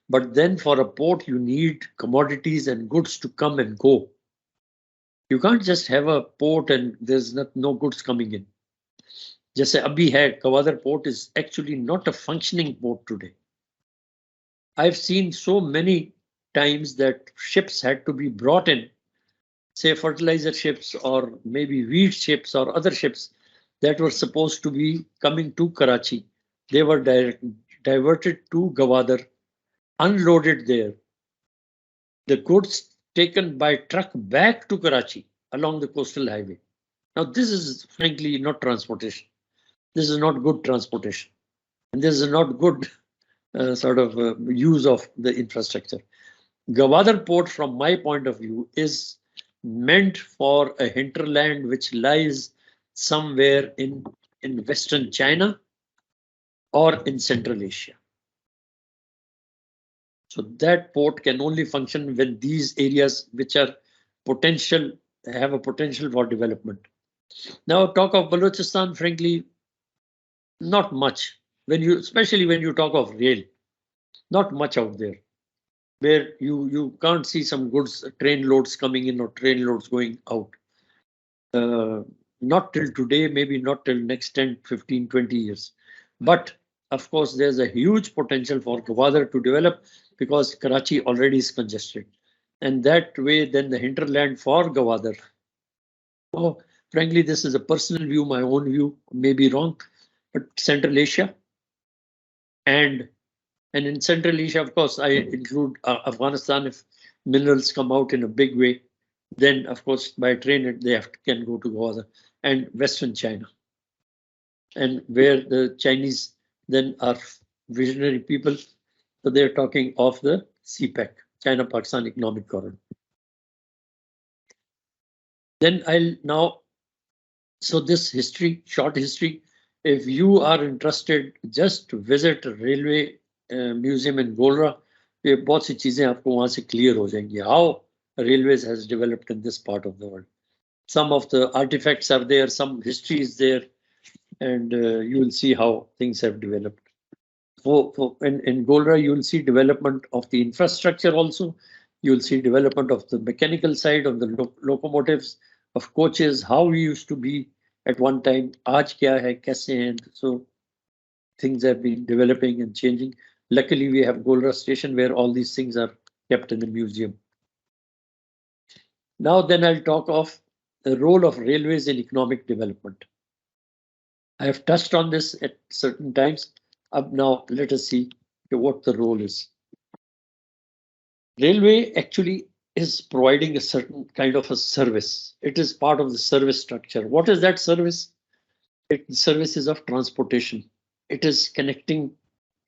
But then for a port, you need commodities and goods to come and go. You can't just have a port and there's no goods coming in. जैसे अभी है, Gwadar port is actually not a functioning port today. I've seen so many times that ships had to be brought in, say fertilizer ships or maybe wheat ships or other ships that were supposed to be coming to Karachi. They were diverted to Gwadar, unloaded there. The goods taken by truck back to Karachi along the coastal highway. Now, this is frankly not transportation. This is not good transportation. And this is not good use of the infrastructure. Gwadar port, from my point of view, is meant for a hinterland which lies somewhere in Western China or in Central Asia. So that port can only function when these areas which are potential have a potential for development. Now talk of Balochistan, frankly, not much. Especially when you talk of rail, not much out there, where you can't see some goods, train loads coming in or train loads going out. Not till today, maybe not till next 10, 15, 20 years. But of course, there's a huge potential for Gwadar to develop because Karachi already is congested. And that way, then the hinterland for Gwadar. Oh, frankly, this is a personal view, my own view, may be wrong, but Central Asia. And in Central Asia, of course, I include Afghanistan. If minerals come out in a big way, then of course by train they can go to Gwadar, and Western China, and where the Chinese then are visionary people, so they're talking of the CPEC, China-Pakistan Economic Corridor. Then I'll now, so this history, short history, if you are interested, just visit Railway Museum in Golra. ये बहुत सी चीजें आपको वहां से clear हो जाएंगी. How railways has developed in this part of the world. Some of the artifacts are there, some history is there, and you will see how things have developed. In Golra, you will see development of the infrastructure also. You will see development of the mechanical side of the locomotives, of coaches, how we used to be at one time. Aaj kya hai, kaise hain? So things have been developing and changing. Luckily, we have Golra station where all these things are kept in the museum. Now then I'll talk of the role of railways in economic development. I have touched on this at certain times. Now let us see what the role is. Railway actually is providing a certain kind of a service. It is part of the service structure. What is that service? Services of transportation. It is connecting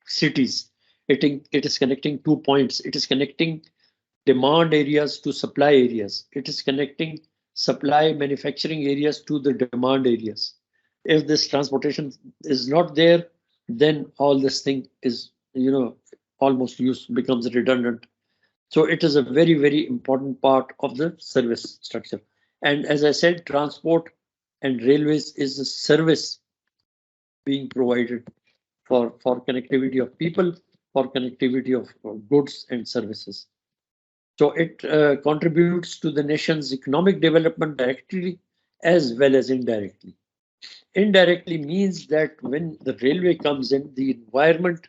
cities. It is connecting 2 points. It is connecting demand areas to supply areas. It is connecting supply manufacturing areas to the demand areas. If this transportation is not there, then all this thing is, almost becomes redundant. So it is a very, very important part of the service structure. And as I said, transport and railways is a service being provided for connectivity of people, for connectivity of goods and services. So it contributes to the nation's economic development directly as well as indirectly. Indirectly means that when the railway comes in, the environment,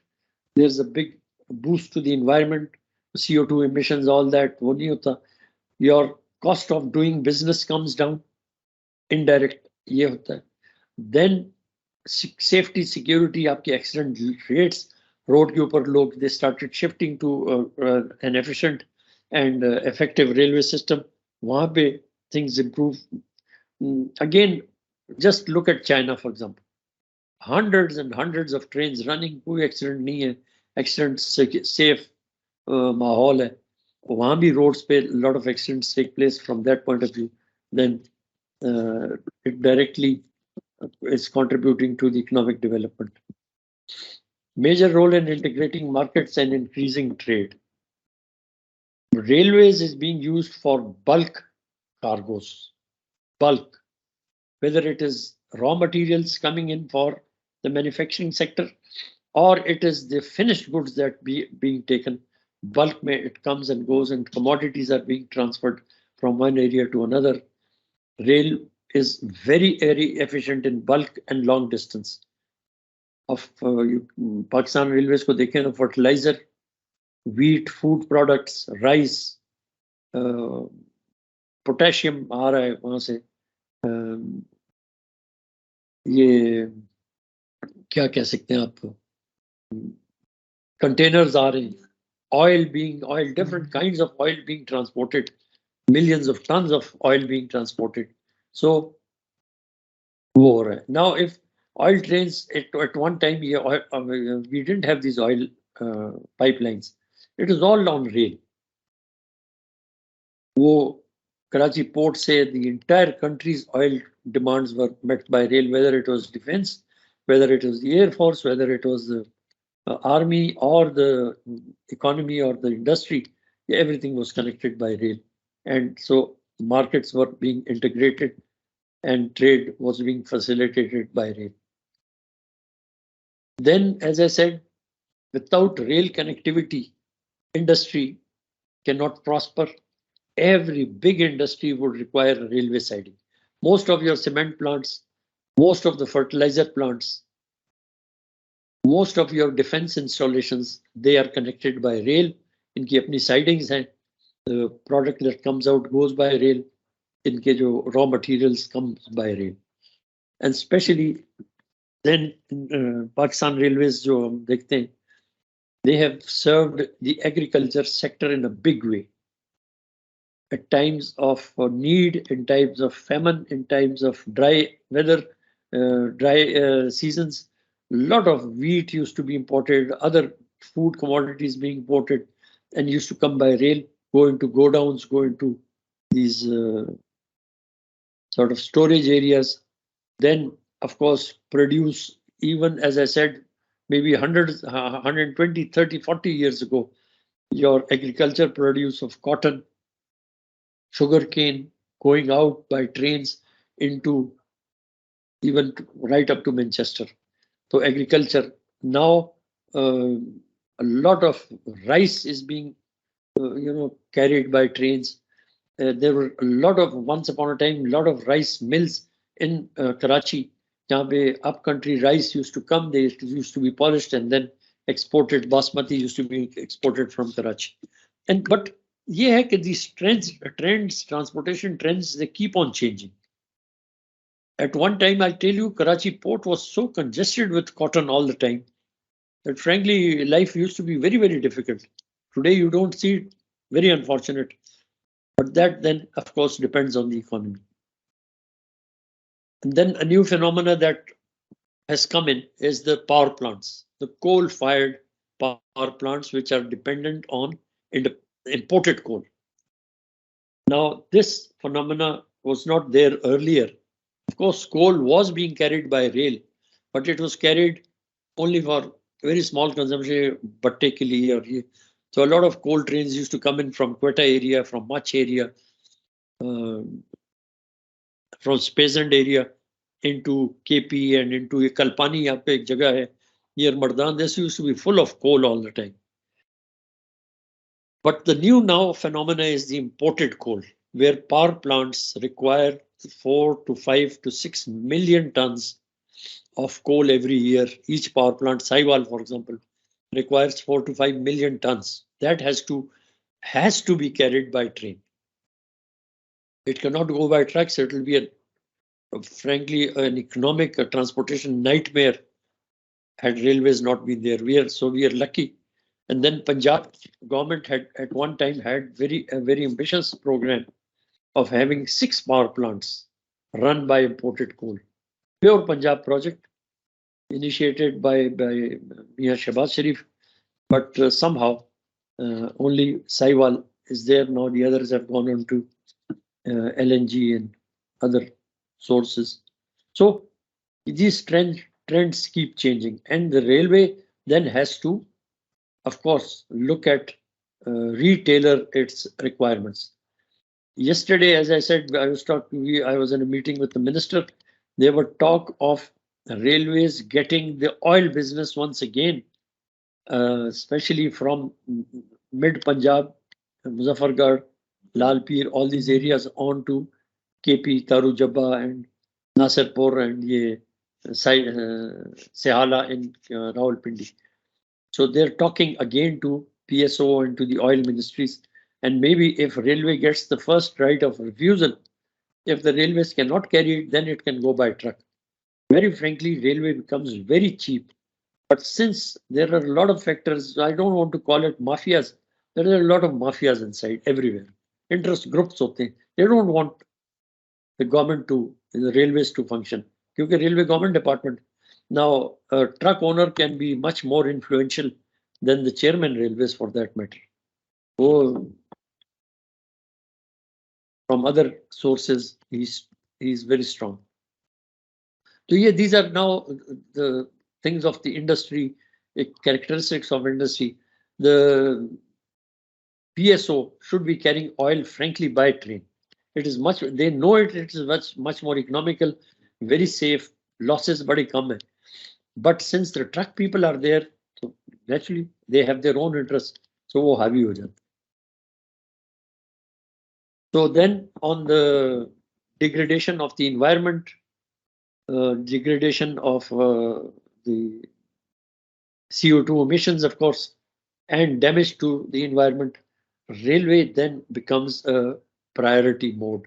there's a big boost to the environment, CO2 emissions, all that. Your cost of doing business comes down. Indirect, ye hota hai. Then safety, security, आपके accident rates, road के ऊपर लोग, they started shifting to an efficient and effective railway system. वहाँ पे things improve. Again, just look at China, for example. Hundreds and hundreds of trains running, कोई accident नहीं है, accident safe माहौल है. वहाँ भी roads पे a lot of accidents take place from that point of view. Then it directly is contributing to the economic development. Major role in integrating markets and increasing trade. Railways is being used for bulk cargoes, bulk, whether it is raw materials coming in for the manufacturing sector, or it is the finished goods that being taken. Bulk it comes and goes, and commodities are being transferred from one area to another. Rail is very, very efficient in bulk and long distance. Of Pakistan Railways को देखें तो fertilizer, wheat, food products, rice, potassium आ रहा है वहां से, ये क्या कह सकते हैं आप, containers are in, oil, different kinds of oil being transported, millions of tons of oil being transported. So, now if oil trains at one time, we didn't have these oil pipelines. It was all on rail. Karachi port say the entire country's oil demands were met by rail, whether it was defense, whether it was the air force, whether it was the army or the economy or the industry. Everything was connected by rail, and so markets were being integrated and trade was being facilitated by rail. Then, as I said, without rail connectivity, industry cannot prosper. Every big industry would require railway siding. Most of your cement plants, most of the fertilizer plants, most of your defense installations, they are connected by rail. इनकी अपनी sidings हैं. The product that comes out goes by rail. इनके जो raw materials comes by rail. And especially then Pakistan Railways जो हम देखते हैं, they have served the agriculture sector in a big way. At times of need, in times of famine, in times of dry weather, dry seasons, a lot of wheat used to be imported, other food commodities being imported, and used to come by rail, go into godowns, go into these sort of storage areas. Then, of course, produce, even as I said, maybe 120, 30, 40 years ago, your agriculture produce of cotton, sugarcane going out by trains into even right up to Manchester. So agriculture now, a lot of rice is being carried by trains. There were a lot of, once upon a time, a lot of rice mills in Karachi. जहाँ पे upcountry rice used to come, they used to be polished and then exported. Basmati used to be exported from Karachi. But ये है कि these trends, transportation trends, they keep on changing. At one time, I'll tell you, Karachi port was so congested with cotton all the time that frankly, life used to be very, very difficult. Today, you don't see it. Very unfortunate. But that then, of course, depends on the economy. And then a new phenomena that has come in is the power plants, the coal-fired power plants, which are dependent on imported coal. Now, this phenomena was not there earlier. Of course, coal was being carried by rail, but it was carried only for very small consumption, particularly. So a lot of coal trains used to come in from Quetta area, from Mach area, from Spazand area into KP and into Kalpani. यहाँ पे एक जगह है near Mardan. This used to be full of coal all the time. But the new now phenomena is the imported coal, where power plants require 4 to 5 to 6 million tons of coal every year. Each power plant, Saiwal, for example, requires 4 to 5 million tons. That has to be carried by train. It cannot go by trucks. It will be frankly an economic transportation nightmare had railways not been there. We are lucky. And then Punjab government had at one time had a very ambitious program of having 6 power plants run by imported coal. Pure Punjab project initiated by Mia Shahbaz Sharif, but somehow only Saiwal is there now. The others have gone on to LNG and other sources. So these trends keep changing, and the railway then has to, of course, look at retailer its requirements. Yesterday, as I said, I was in a meeting with the minister. There were talk of railways getting the oil business once again, especially from mid Punjab, Muzaffargarh, Lalpir, all these areas on to KP, Taru Jabba and Nasirpur and Sehala in Rawalpindi. So they're talking again to PSO and to the oil ministries. And maybe if railway gets the first right of refusal, if the railways cannot carry it, then it can go by truck. Very frankly, railway becomes very cheap. But since there are a lot of factors, I don't want to call it mafias. There are a lot of mafias inside everywhere. Interest groups hote hain. They don't want the government to, the railways to function. Because railway government department. Now, a truck owner can be much more influential than the chairman railways for that matter. Oh, from other sources, he's very strong. So yeah, these are now the things of the industry, characteristics of industry. The PSO should be carrying oil, frankly, by train. It is much, they know it is much more economical, very safe, losses badi kam hai. But since the truck people are there, so naturally they have their own interest. So wo havi ho jata. So then on the degradation of the environment, degradation of the CO2 emissions, of course, and damage to the environment, railway then becomes a priority mode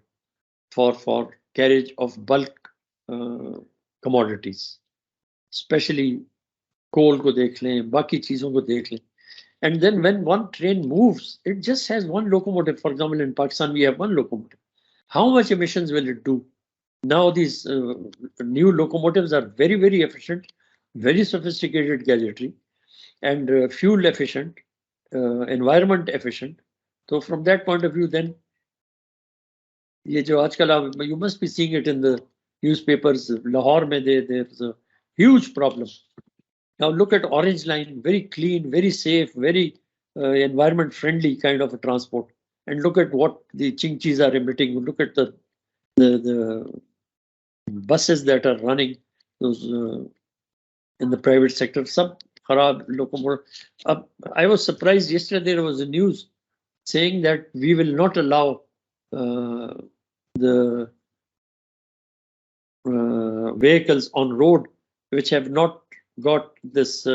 for carriage of bulk commodities, especially coal ko dekh lein, baki cheezon ko dekh lein. And then when one train moves, it just has one locomotive. For example, in Pakistan, we have one locomotive. How much emissions will it do? Now these new locomotives are very, very efficient, very sophisticated gadgetry, and fuel efficient, environment efficient. So from that point of view, then, you must be seeing it in the newspapers. Lahore mein there's a huge problem. Now look at Orange Line, very clean, very safe, very environment friendly kind of a transport. And look at what the Chingchis are emitting. Look at the buses that are running, those in the private sector. Some kharab locomotive. I was surprised yesterday there was a news saying that we will not allow the vehicles on road which have not got this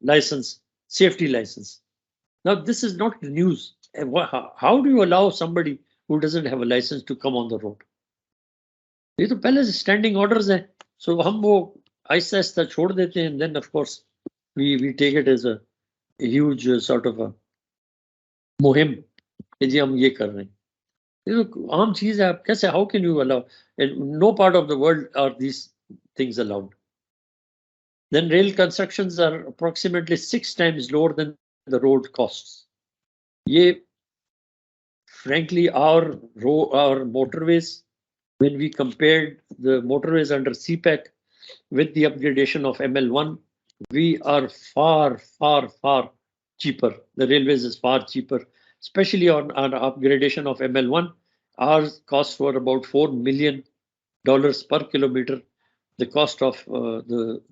license, safety license. Now this is not the news. How do you allow somebody who doesn't have a license to come on the road? ये तो पहले से standing orders हैं. So हम वो आहिस्ता आहिस्ता छोड़ देते हैं, and then of course we take it as a huge sort of a मुहिम कि जी हम ये कर रहे हैं. ये तो आम चीज है. आप कैसे, how can you allow? In no part of the world are these things allowed. Then rail constructions are approximately 6 times lower than the road costs. Ye, frankly, our motorways, when we compared the motorways under CPEC with the upgradation of ML1, we are far, far, far cheaper. The railways is far cheaper, especially on upgradation of ML1. Ours costs were about $4 million per kilometer. The cost of the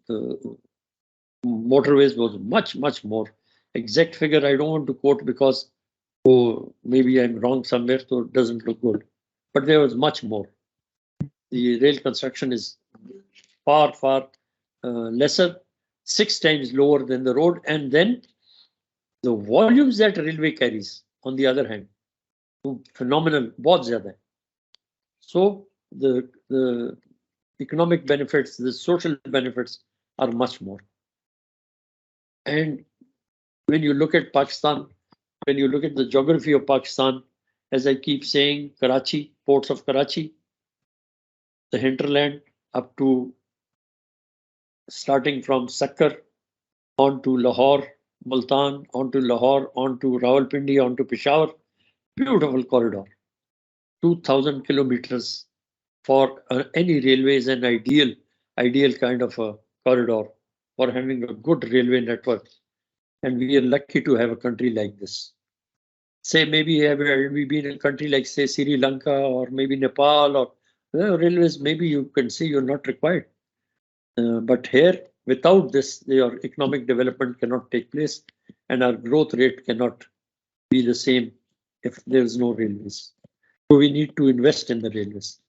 motorways was much, much more. Exact figure I don't want to quote because maybe I'm wrong somewhere, so it doesn't look good. But there was much more. The rail construction is far, far lesser, 6 times lower than the road. And then the volumes that railway carries, on the other hand, phenomenal, बहुत ज़्यादा है. So the economic benefits, the social benefits are much more. And when you look at Pakistan, when you look at the geography of Pakistan, as I keep saying, Karachi, ports of Karachi, the hinterland up to starting from Sakkar on to Lahore, Multan, on to Lahore, on to Rawalpindi, on to Peshawar, beautiful corridor. 2,000 kilometers for any railway is an ideal kind of a corridor. for having a good railway network. And we are lucky to have a country like this. Say maybe have we been in a country like say Sri Lanka or maybe Nepal or railways, maybe you can say you're not required. But here, without this, your economic development cannot take place and our growth rate cannot be the same if there is no railways. So we need to invest in the railways.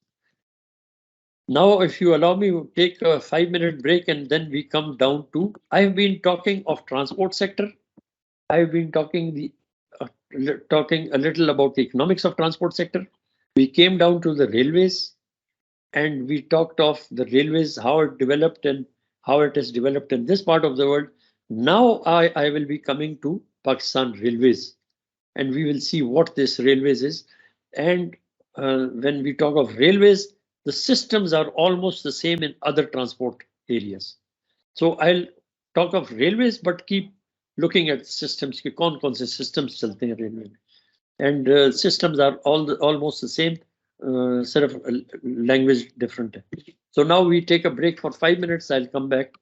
Now, if you allow me, we'll take a 5-minute break and then we come down to, I've been talking of transport sector. I've been talking a little about the economics of transport sector. We came down to the railways and we talked of the railways, how it developed and how it has developed in this part of the world. Now I will be coming to Pakistan Railways and we will see what this railways is. And when we talk of railways, the systems are almost the same in other transport areas. So I'll talk of railways, but keep looking at systems. कौन-कौन से systems चलते हैं railway में. And systems are almost the same, sort of language different. So now we take a break for 5 minutes. I'll come back,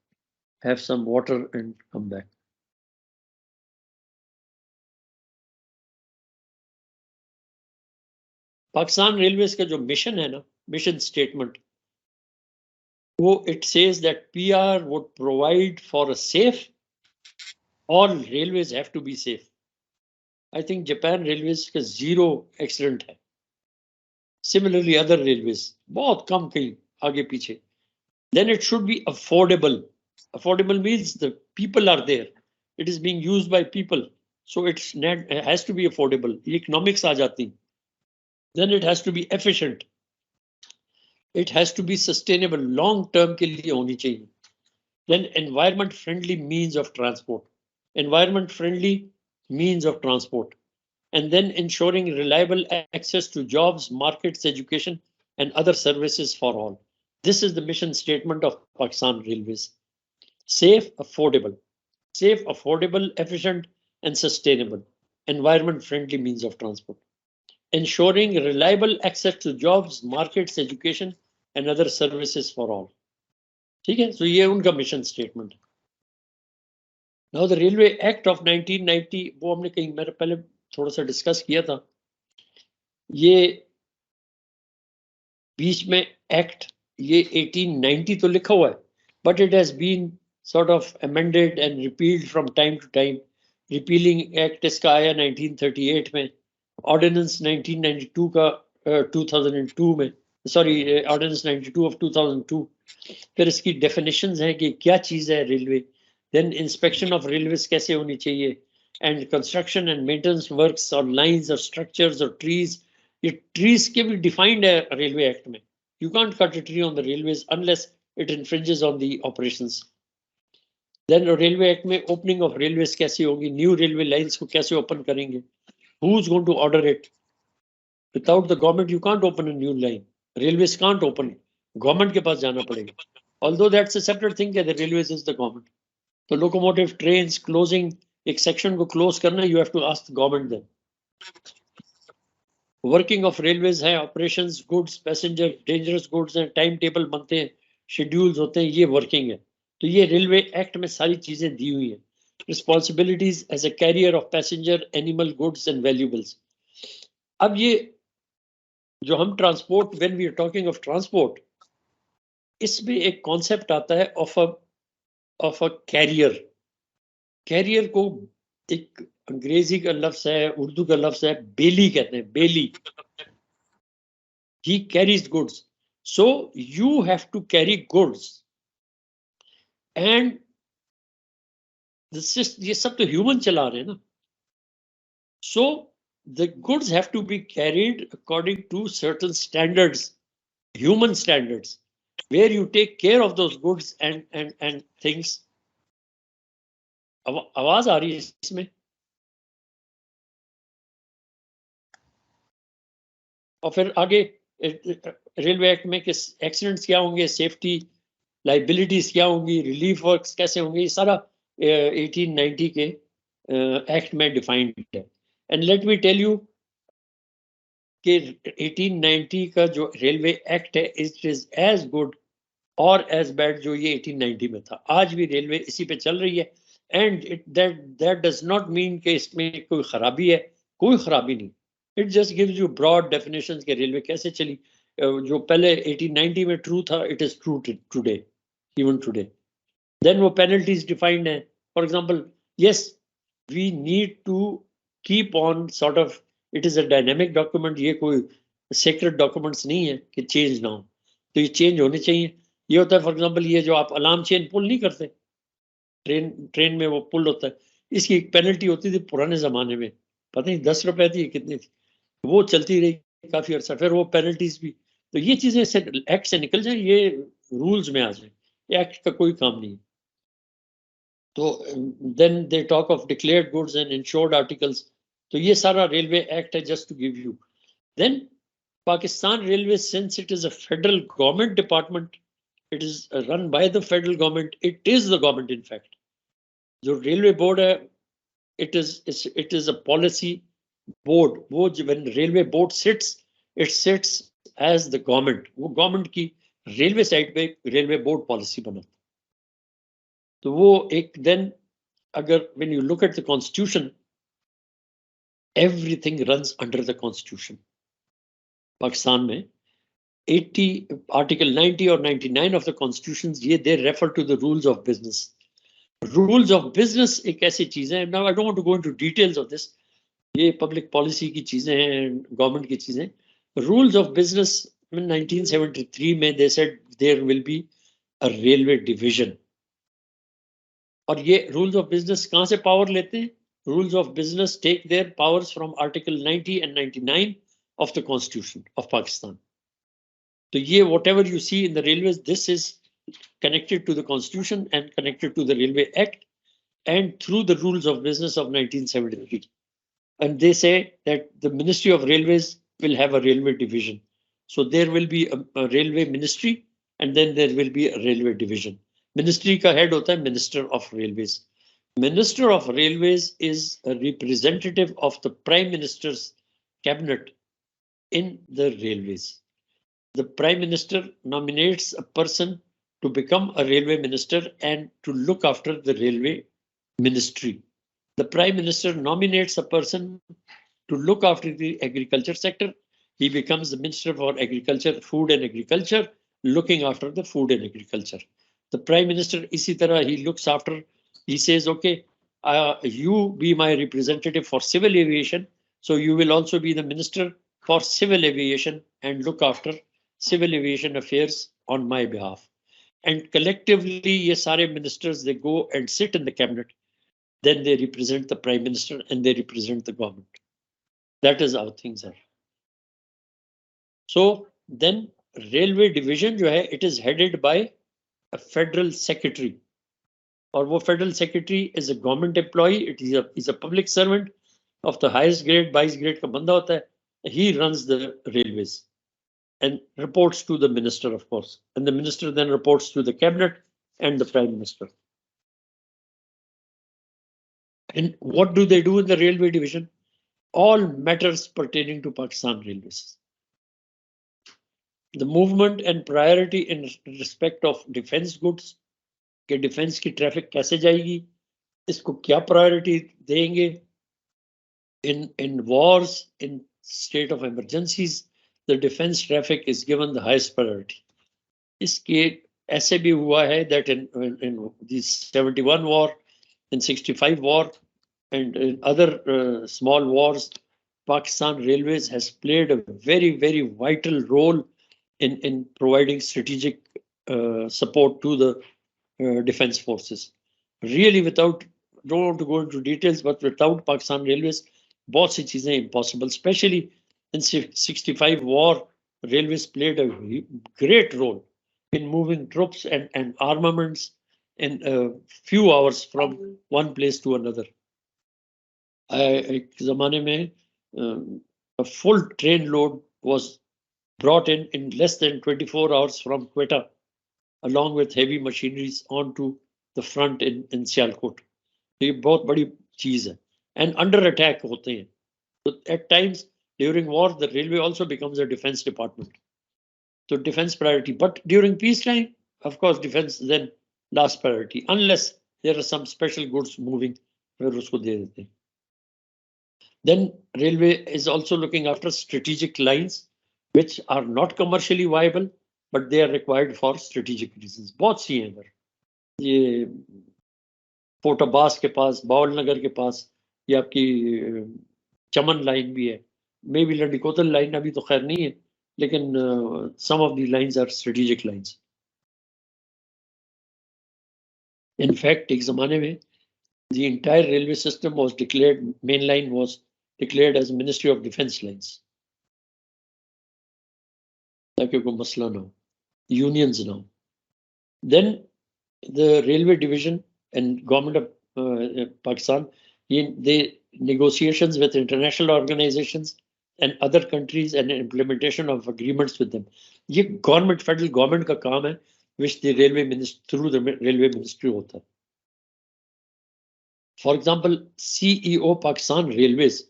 have some water and come back. Pakistan Railways का जो mission है ना, mission statement, वो it says that PR would provide for a safe, all railways have to be safe. I think Japan Railways का zero accident है. Similarly, other railways, बहुत कम कहीं आगे पीछे. Then it should be affordable. Affordable means the people are there. It is being used by people. So it has to be affordable. Economics आ जाती. Then it has to be efficient. It has to be sustainable. Long term के लिए होनी चाहिए. Then environment friendly means of transport. Environment friendly means of transport. And then ensuring reliable access to jobs, markets, education, and other services for all. This is the mission statement of Pakistan Railways. Safe, affordable, efficient, and sustainable, environment-friendly means of transport. Ensuring reliable access to jobs, markets, education, and other services for all. ठीक है? So ये उनका mission statement. Now the Railway Act of 1990, वो हमने कहीं मैंने पहले थोड़ा सा डिस्कस किया था. ये बीच में एक्ट ये 1890 तो लिखा हुआ है, but it has been sort of amended and repealed from time to time. Repealing act इसका आया 1938 में, ordinance 1992 का 2002 में, sorry ordinance 92 of 2002. फिर इसकी definitions हैं कि क्या चीज है railway, then inspection of railways कैसे होनी चाहिए, and construction and maintenance works or lines or structures or trees. ये trees के भी defined है railway act में. You can't cut a tree on the railways unless it infringes on the operations. Then railway act में opening of railways कैसे होगी, new railway lines को कैसे open करेंगे, who's going to order it? Without the government you can't open a new line. Railways can't open. Government के पास जाना पड़ेगा. Although that's a separate thing that the railways is the government. So locomotive trains closing, एक section को close करना, you have to ask the government then. Working of railways है, operations, goods, passenger, dangerous goods हैं, timetable बनते हैं, schedules होते हैं, ये working है. तो ये railway act में सारी चीजें दी हुई हैं. Responsibilities as a carrier of passenger, animal, goods and valuables. अब ये जो हम transport, when we are talking of transport, इसमें एक concept आता है of a carrier. Carrier को एक अंग्रेजी का लफ्ज है, उर्दू का लफ्ज है, बेली कहते हैं, बेली. He carries goods. So you have to carry goods. And ये सब तो human चला रहे हैं ना. So the goods have to be carried according to certain standards, human standards, where you take care of those goods and things. आवाज आ रही है इसमें? और फिर आगे रेलवे एक्ट में किस एक्सीडेंट्स क्या होंगे, सेफ्टी लाइबिलिटीज क्या होंगी, रिलीफ वर्क्स कैसे होंगे, ये सारा 1890 के एक्ट में डिफाइंड है. And let me tell you कि 1890 का जो रेलवे एक्ट है, इट इज एज गुड और एज बैड जो ये 1890 में था। आज भी रेलवे इसी पे चल रही है, and that does not mean कि इसमें कोई खराबी है, कोई खराबी नहीं। It just gives you broad definitions के रेलवे कैसे चली। जो पहले 1890 में ट्रू था, it is true today, even today. Then वो पेनल्टीज डिफाइंड है। For example, yes, we need to keep on sort of, it is a dynamic document, ये कोई सेक्रेट डॉक्यूमेंट्स नहीं है कि चेंज ना हो, तो ये चेंज होने चाहिए। ये होता है फॉर एग्जांपल, ये जो आप अलार्म चेन पुल नहीं करते, ट्रेन में वो पुल होता है, इसकी एक पेनल्टी होती थी पुराने जमाने में, पता नहीं 10 रुपए थी कितनी थी, वो चलती रही काफी अर्सा, फिर वो पेनल्टीज भी। तो ये चीजें एक्ट से निकल जाए, ये रूल्स में आ जाए, एक्ट का कोई काम नहीं है। तो then they talk of declared goods and insured articles, तो ये सारा रेलवे एक्ट है, just to give you. Then Pakistan Railways, since it is a federal government department, it is run by the federal government. It is the government, in fact. जो railway board है, it is a policy board. वो when railway board sits, it sits as the government. वो government की railway side पे railway board policy बनाता। तो वो एक, then अगर when you look at the constitution, everything runs under the constitution. Pakistan में 80 article 90 or 99 of the constitutions, ये they refer to the rules of business. Rules of business एक ऐसी चीज है, now I don't want to go into details of this, ये public policy की चीजें हैं, government की चीजें। Rules of business in 1973 में they said there will be a railway division, और ये rules of business कहाँ से power लेते हैं? Rules of business take their powers from article 90 and 99 of the constitution of Pakistan. So yeah, whatever you see in the railways, this is connected to the constitution and connected to the Railway Act and through the rules of business of 1973. And they say that the Ministry of Railways will have a railway division. So there will be a railway ministry, and then there will be a railway division. Ministry ka head hota hai Minister of Railways. Minister of Railways is a representative of the Prime Minister's cabinet in the railways. The Prime Minister nominates a person to become a railway minister and to look after the railway ministry. The Prime Minister nominates a person to look after the agriculture sector. He becomes the Minister for Agriculture, Food and Agriculture, looking after the food and agriculture. The Prime Minister, isi tarah, he looks after, he says, okay, you be my representative for civil aviation, so you will also be the Minister for Civil Aviation and look after civil aviation affairs on my behalf. And collectively, ye sare ministers, they go and sit in the cabinet. Then they represent the Prime Minister and they represent the government. That is how things are. So then railway division jo hai, it is headed by a federal secretary. Or wo federal secretary is a government employee. It is a public servant of the highest grade, 22 grade ka banda hota hai. He runs the railways and reports to the minister, of course, and the minister then reports to the cabinet and the prime minister. And what do they do in the railway division? All matters pertaining to Pakistan Railways. The movement and priority in respect of defense goods, के defense की traffic कैसे जाएगी, इसको क्या priority देंगे, in wars, in state of emergencies, the defense traffic is given the highest priority. इसके ऐसे भी हुआ है that in the 71 war, in 65 war, and in other small wars, Pakistan Railways has played a very, very vital role in providing strategic support to the defense forces. Really, without, don't want to go into details, but without Pakistan Railways, बहुत सी चीजें impossible. Especially in 65 war, railways played a great role in moving troops and armaments in a few hours from one place to another. एक ज़माने में a full train load was brought in less than 24 hours from Quetta, along with heavy machineries onto the front in Sialkot. ये बहुत बड़ी चीज है. And under attack होते हैं. So at times during war, the railway also becomes a defense department. So defense priority. But during peacetime, of course defense then last priority, unless there are some special goods moving, फिर उसको दे देते हैं. Then railway is also looking after strategic lines which are not commercially viable, but they are required for strategic reasons. बहुत सी हैं इधर. ये port Abbas के पास, बावल नगर के पास, ये आपकी चमन लाइन भी है. मे बी लंडिकोतल लाइन अभी तो खैर नहीं है, लेकिन some of the lines are strategic lines. In fact, एक जमाने में the entire railway system was declared, main line was declared as Ministry of Defence lines. ताकि कोई मसला ना हो. Unions now. Then the railway division and government of Pakistan, they negotiations with international organizations and other countries and implementation of agreements with them. ये government, federal government का काम है, which the railway ministry, through the railway ministry होता है. For example, CEO Pakistan Railways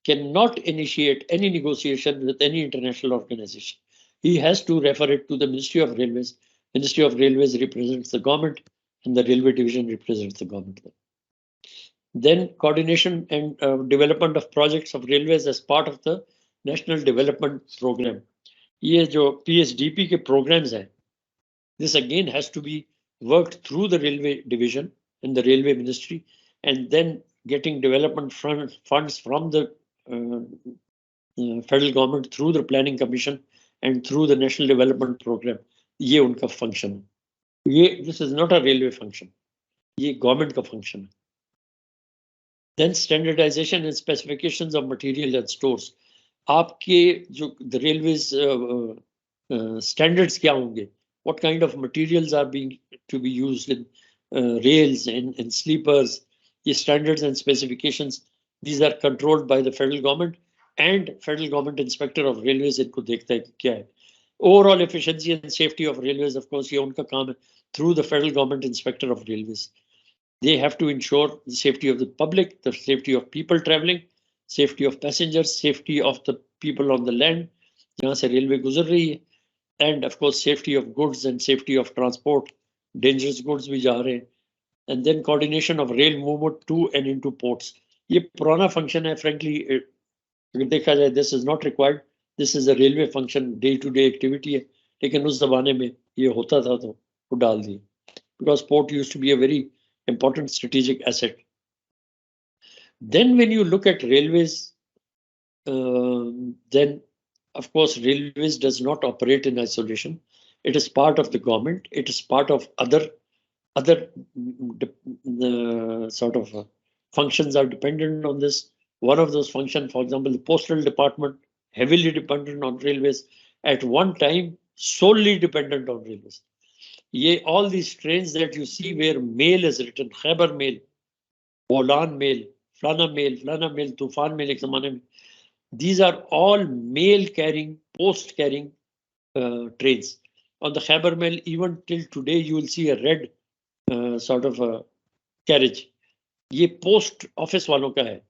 cannot initiate any negotiation with any international organization. He has to refer it to the Ministry of Railways. Ministry of Railways represents the government and the railway division represents the government. Then coordination and development of projects of railways as part of the National Development Program. ये जो PSDP के programs हैं, this again has to be worked through the railway division and the railway ministry, and then getting development funds from the federal government through the planning commission and through the national development program. ये उनका function है. ये, this is not a railway function. ये government का function है. Then standardization and specifications of material and stores. आपके जो the railways standards क्या होंगे? What kind of materials are being to be used in rails and sleepers? The standards and specifications, these are controlled by the federal government, and federal government inspector of railways इनको देखता है कि क्या है. Overall efficiency and safety of railways, of course, ये उनका काम है through the federal government inspector of railways. They have to ensure the safety of the public, the safety of people traveling, safety of passengers, safety of the people on the land, जहाँ से railway गुजर रही है, and of course safety of goods and safety of transport, dangerous goods भी जा रहे हैं. And then coordination of rail movement to and into ports. ये पुराना function है, frankly, अगर देखा जाए, this is not required. This is a railway function, day-to-day activity है, लेकिन उस ज़माने में ये होता था तो वो डाल दिए, because port used to be a very important strategic asset. Then when you look at railways, then of course railways does not operate in isolation. It is part of the government. It is part of other sort of functions are dependent on this. One of those functions, for example, the postal department, heavily dependent on railways, at one time solely dependent on railways. All these trains that you see where mail is written, Khyber mail, Bolan mail, Flana mail, Tufan mail, ek zamane mein, these are all mail carrying, post carrying trains. On the Khyber mail, even till today, you will see a red sort of a carriage. ये post office वालों का है.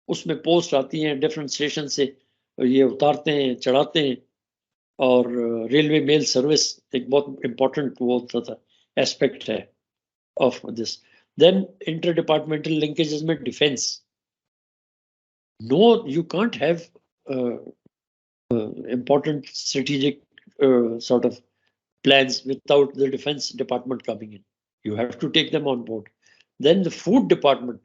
उसमें post आती हैं different stations से, ये उतारते हैं, चढ़ाते हैं, और रेलवे मेल सर्विस एक बहुत इंपॉर्टेंट वो होता था, एस्पेक्ट है of this. Then inter departmental linkages में defence. No, you can't have important strategic sort of plans without the defense department coming in. You have to take them on board. Then the food department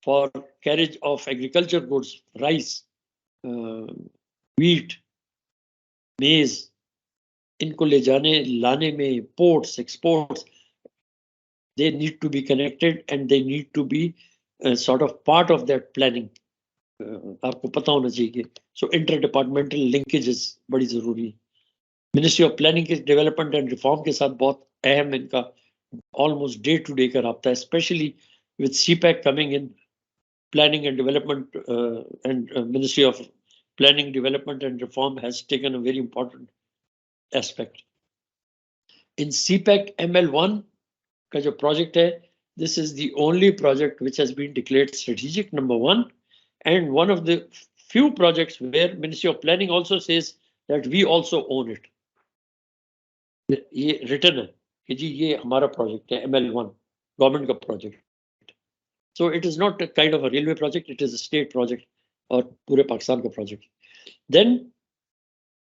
for carriage of agriculture goods, rice, wheat, maize, इनको ले जाने लाने में, ports, exports, they need to be connected and they need to be sort of part of that planning. आपको पता होना चाहिए. So interdepartmental linkages बड़ी जरूरी है. Ministry of Planning के development and reform के साथ बहुत अहम इनका almost day to day का राब्ता है, especially with CPAC coming in. Planning and development and Ministry of Planning, Development and Reform has taken a very important aspect. In CPAC ML1 का जो project है, this is the only project which has been declared strategic, number one, and one of the few projects where Ministry of Planning also says that we also own it. ये return है कि जी ये हमारा project है ML1 government का project. So it is not a kind of a railway project, it is a state project और पूरे पाकिस्तान का project. Then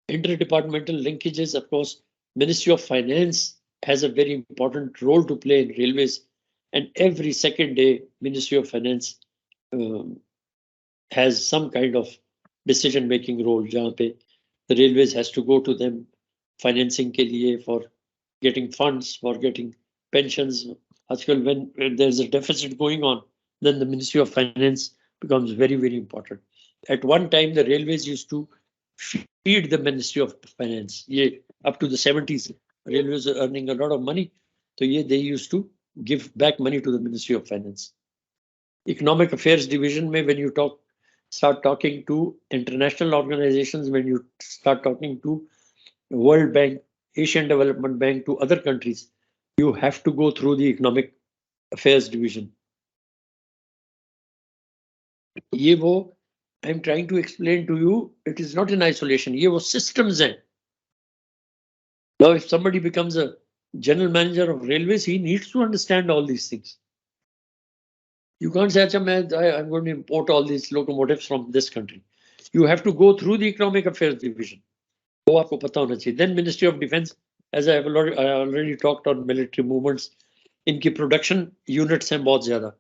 interdepartmental linkages, of course, Ministry of Finance has a very important role to play in railways, and every second day Ministry of Finance um, has some kind of decision making role जहाँ पे the railways has to go to them financing के लिए for getting funds, for getting pensions. आजकल when there's a deficit going on, then the Ministry of Finance becomes very, very important. At one time, the railways used to feed the Ministry of Finance. ये up to the 70s, railways are earning a lot of money. So ये they used to give back money to the Ministry of Finance. Economic Affairs Division में when you start talking to international organizations, when you start talking to World Bank, Asian Development Bank, to other countries, you have to go through the Economic Affairs Division. ये वो I'm trying to explain to you, it is not in isolation. ये वो systems हैं. Now, if somebody becomes a general manager of railways, he needs to understand all these things. You can't say, I'm going to import all these locomotives from this country. You have to go through the Economic Affairs Division. वो आपको पता होना चाहिए. Then Ministry of Defense, as I already talked on military movements, इनकी production units हैं बहुत ज़्यादा.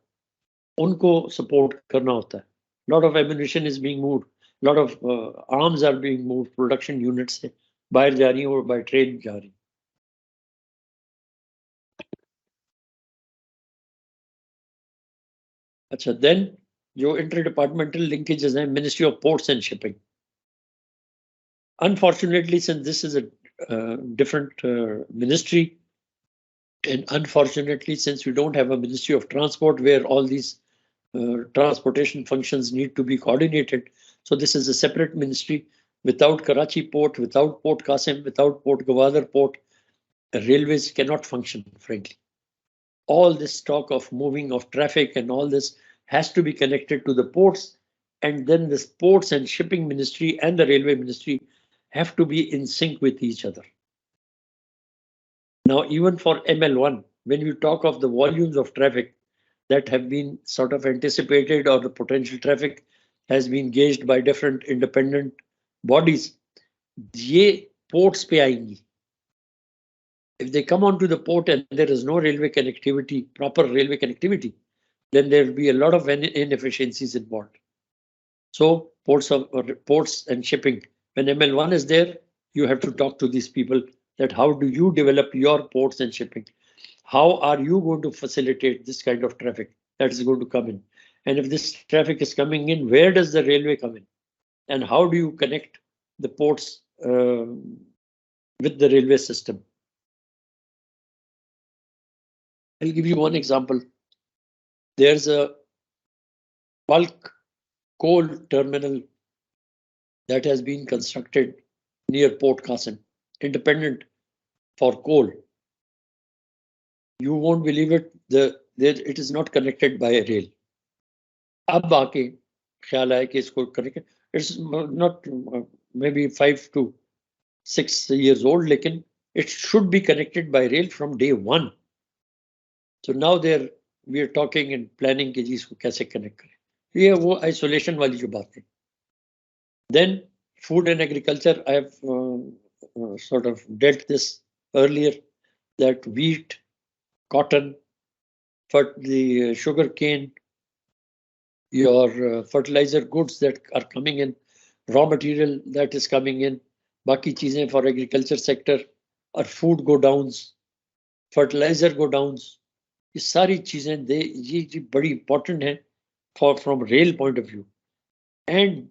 उनको support करना होता है. Lot of ammunition is being moved. Lot of arms are being moved. Production units से बाहर जा रही हैं और by train जा रही हैं. अच्छा, then जो interdepartmental linkages हैं, Ministry of Ports and Shipping. Unfortunately, since this is a different ministry, and unfortunately, since we don't have a Ministry of Transport where all these transportation functions need to be coordinated, so this is a separate ministry. Without Karachi Port, without Port Qasim, without Port Gwadar Port, railways cannot function, frankly. All this talk of moving of traffic and all this has to be connected to the ports, and then the Ports and Shipping Ministry and the Railway Ministry have to be in sync with each other. Now, even for ML1, when you talk of the volumes of traffic that have been sort of anticipated, or the potential traffic has been gauged by different independent bodies, ये ports पे आएंगी. If they come onto the port and there is no railway connectivity, proper railway connectivity, then there will be a lot of inefficiencies involved. So ports and shipping, when ML1 is there, you have to talk to these people that how do you develop your ports and shipping? How are you going to facilitate this kind of traffic that is going to come in? And if this traffic is coming in, where does the railway come in? And how do you connect the ports with the railway system? I'll give you one example. There's a bulk coal terminal that has been constructed near Port Qasim, independent for coal. You won't believe it, it is not connected by a rail. अब आके ख्याल आया कि इसको connect, it's not maybe 5 to 6 years old, लेकिन it should be connected by rail from day one. So now we are talking and planning कि जी इसको कैसे connect करें. ये वो isolation वाली जो बात है. Then food and agriculture, I have sort of dealt this earlier, that wheat, cotton, the sugar cane, your fertilizer goods that are coming in, raw material that is coming in, बाकी चीजें for agriculture sector, और food go downs, fertilizer go downs, ये सारी चीजें ये बड़ी important है from rail point of view. And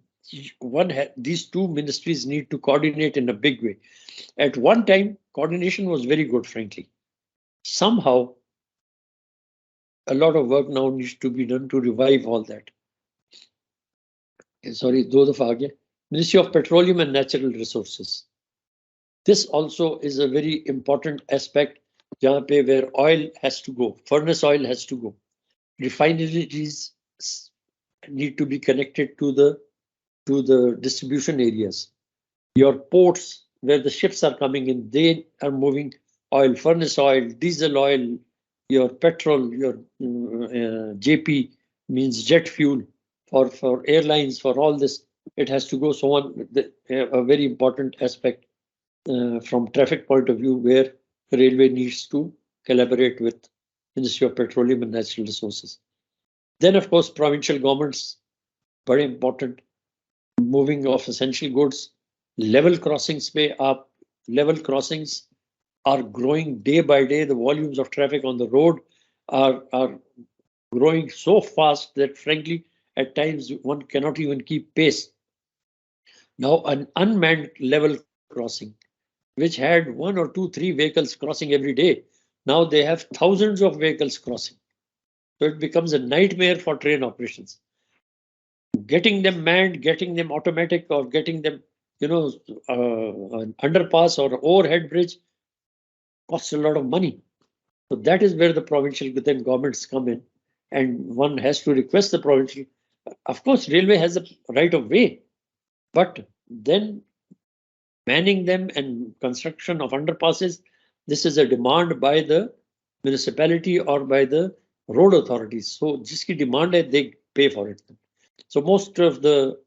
these two ministries need to coordinate in a big way. At one time, coordination was very good, frankly. Somehow, a lot of work now needs to be done to revive all that. Sorry, Ministry of Petroleum and Natural Resources. This also is a very important aspect where oil has to go, furnace oil has to go. Refineries need to be connected to the distribution areas. Your ports where the ships are coming in, they are moving oil, furnace oil, diesel oil, your petrol, your JP means jet fuel for airlines, for all this. It has to go so on. A very important aspect from traffic point of view, where the railway needs to collaborate with Ministry of Petroleum and Natural Resources. Then, of course, provincial governments, very important. Moving of essential goods, level crossings level crossings are growing day by day. The volumes of traffic on the road are growing so fast that, frankly, at times one cannot even keep pace. Now, an unmanned level crossing, which had 1 or 2, 3 vehicles crossing every day, now they have thousands of vehicles crossing. So it becomes a nightmare for train operations. Getting them manned, getting them automatic, or getting them, an underpass or overhead bridge costs a lot of money. So that is where the provincial then governments come in, and one has to request the provincial. Of course, railway has a right of way, but then manning them and construction of underpasses, this is a demand by the municipality or by the road authorities. So jiski demand hai, they pay for it. So most of the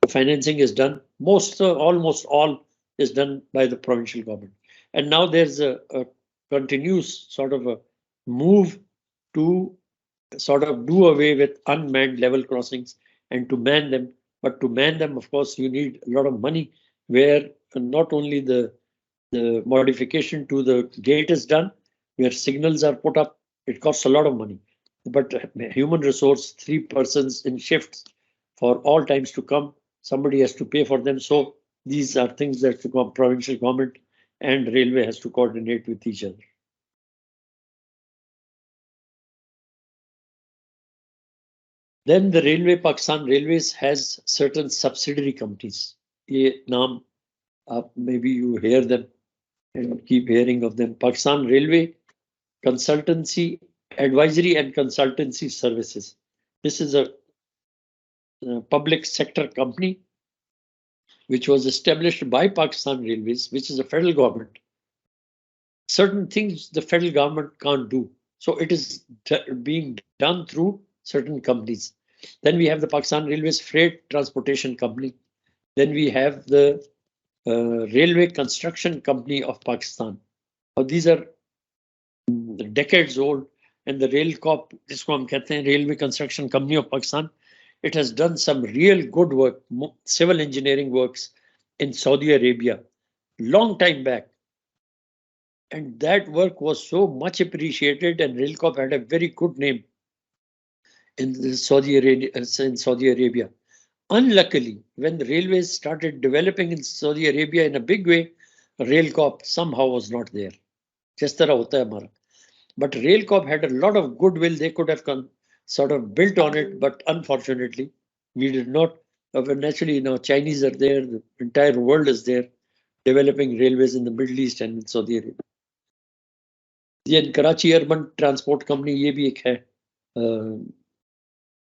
financing is done. Almost all is done by the provincial government. And now there's a continuous sort of a move to sort of do away with unmanned level crossings and to man them. But to man them, of course, you need a lot of money, where not only the modification to the gate is done, where signals are put up, it costs a lot of money. But human resource, 3 persons in shifts for all times to come, somebody has to pay for them. So these are things that the provincial government and railway has to coordinate with each other. Then the railway, Pakistan Railways, has certain subsidiary companies. Ye naam, maybe you hear them and keep hearing of them. Pakistan Railway Consultancy, Advisory and Consultancy Services. This is a public sector company which was established by Pakistan Railways, which is a federal government. Certain things the federal government can't do. So it is being done through certain companies. Then we have the Pakistan Railways Freight Transportation Company. Then we have the Railway Construction Company of Pakistan. Now, these are decades old, and the Rail Corp, जिसको हम कहते हैं Railway Construction Company of Pakistan, it has done some real good work, civil engineering works in Saudi Arabia, long time back. And that work was so much appreciated, and Rail Corp had a very good name in Saudi Arabia. Unluckily, when the railways started developing in Saudi Arabia in a big way, Rail Corp somehow was not there. जिस तरह होता है हमारा. But Rail Corp had a lot of goodwill. They could have sort of built on it, but unfortunately, we did not. Naturally, now Chinese are there. The entire world is there, developing railways in the Middle East and in Saudi Arabia. The Karachi Urban Transport Company, ये भी एक है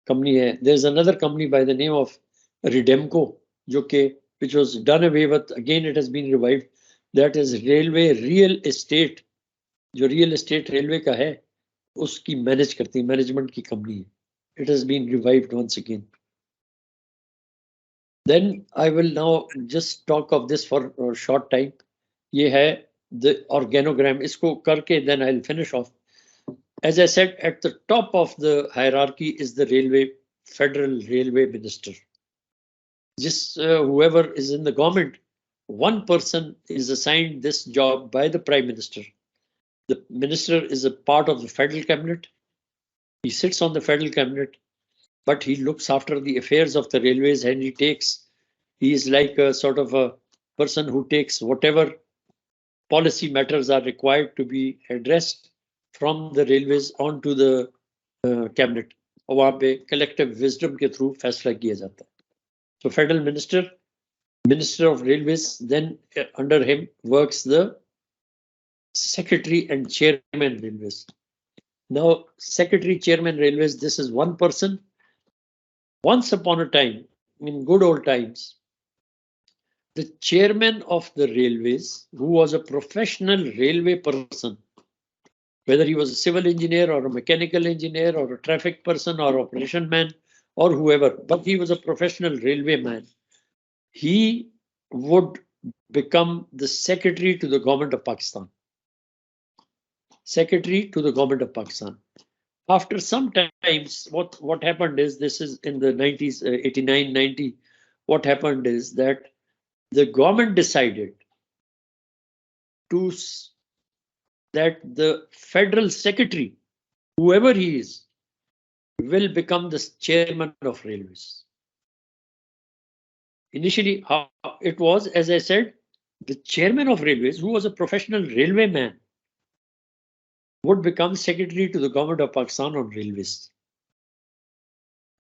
company है. There's another company by the name of Redemco, which was done away with. Again, it has been revived. That is Railway Real Estate. जो real estate railway का है उसकी manage करती है, मैनेजमेंट की कंपनी है. It has been revived once again. Then I will now just talk of this for short time. ये है द ऑर्गेनोग्राम. इसको करके then I will finish off. As I said, at the top of the hierarchy is the railway federal railway minister. whoever is in the government, one person is assigned this job by the Prime Minister. The minister is a part of the federal cabinet. He sits on the federal cabinet, but he looks after the affairs of the railways, and he is like a sort of a person who takes whatever policy matters are required to be addressed from the railways onto the cabinet. और वहाँ पे collective wisdom के through फैसला किया जाता है. So federal minister of railways, then under him works the secretary and chairman railways. Now, secretary, chairman railways, this is one person. Once upon a time, in good old times, the chairman of the railways, who was a professional railway person, whether he was a civil engineer or a mechanical engineer or a traffic person or operation man or whoever, but he was a professional railway man. He would become the secretary to the government of Pakistan. Secretary to the government of Pakistan. After some times, what happened is, this is in the 90s, 89, 90, what happened is that the government decided to that the federal secretary, whoever he is, will become the chairman of railways. Initially, how it was, as I said, the chairman of railways, who was a professional railway man, would become secretary to the government of Pakistan on railways.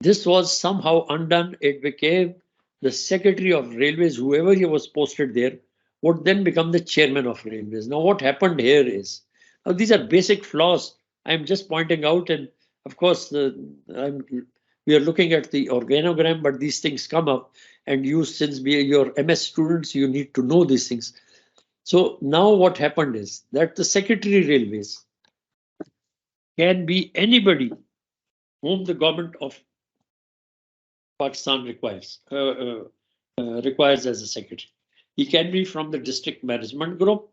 This was somehow undone. It became the secretary of railways, whoever he was posted there, would then become the chairman of railways. Now, what happened here is, now these are basic flaws I'm just pointing out, and of course, we are looking at the organogram, but these things come up, and you, since your MS students, you need to know these things. So now what happened is that the secretary railways can be anybody whom the government of Pakistan requires as a secretary. He can be from the district management group,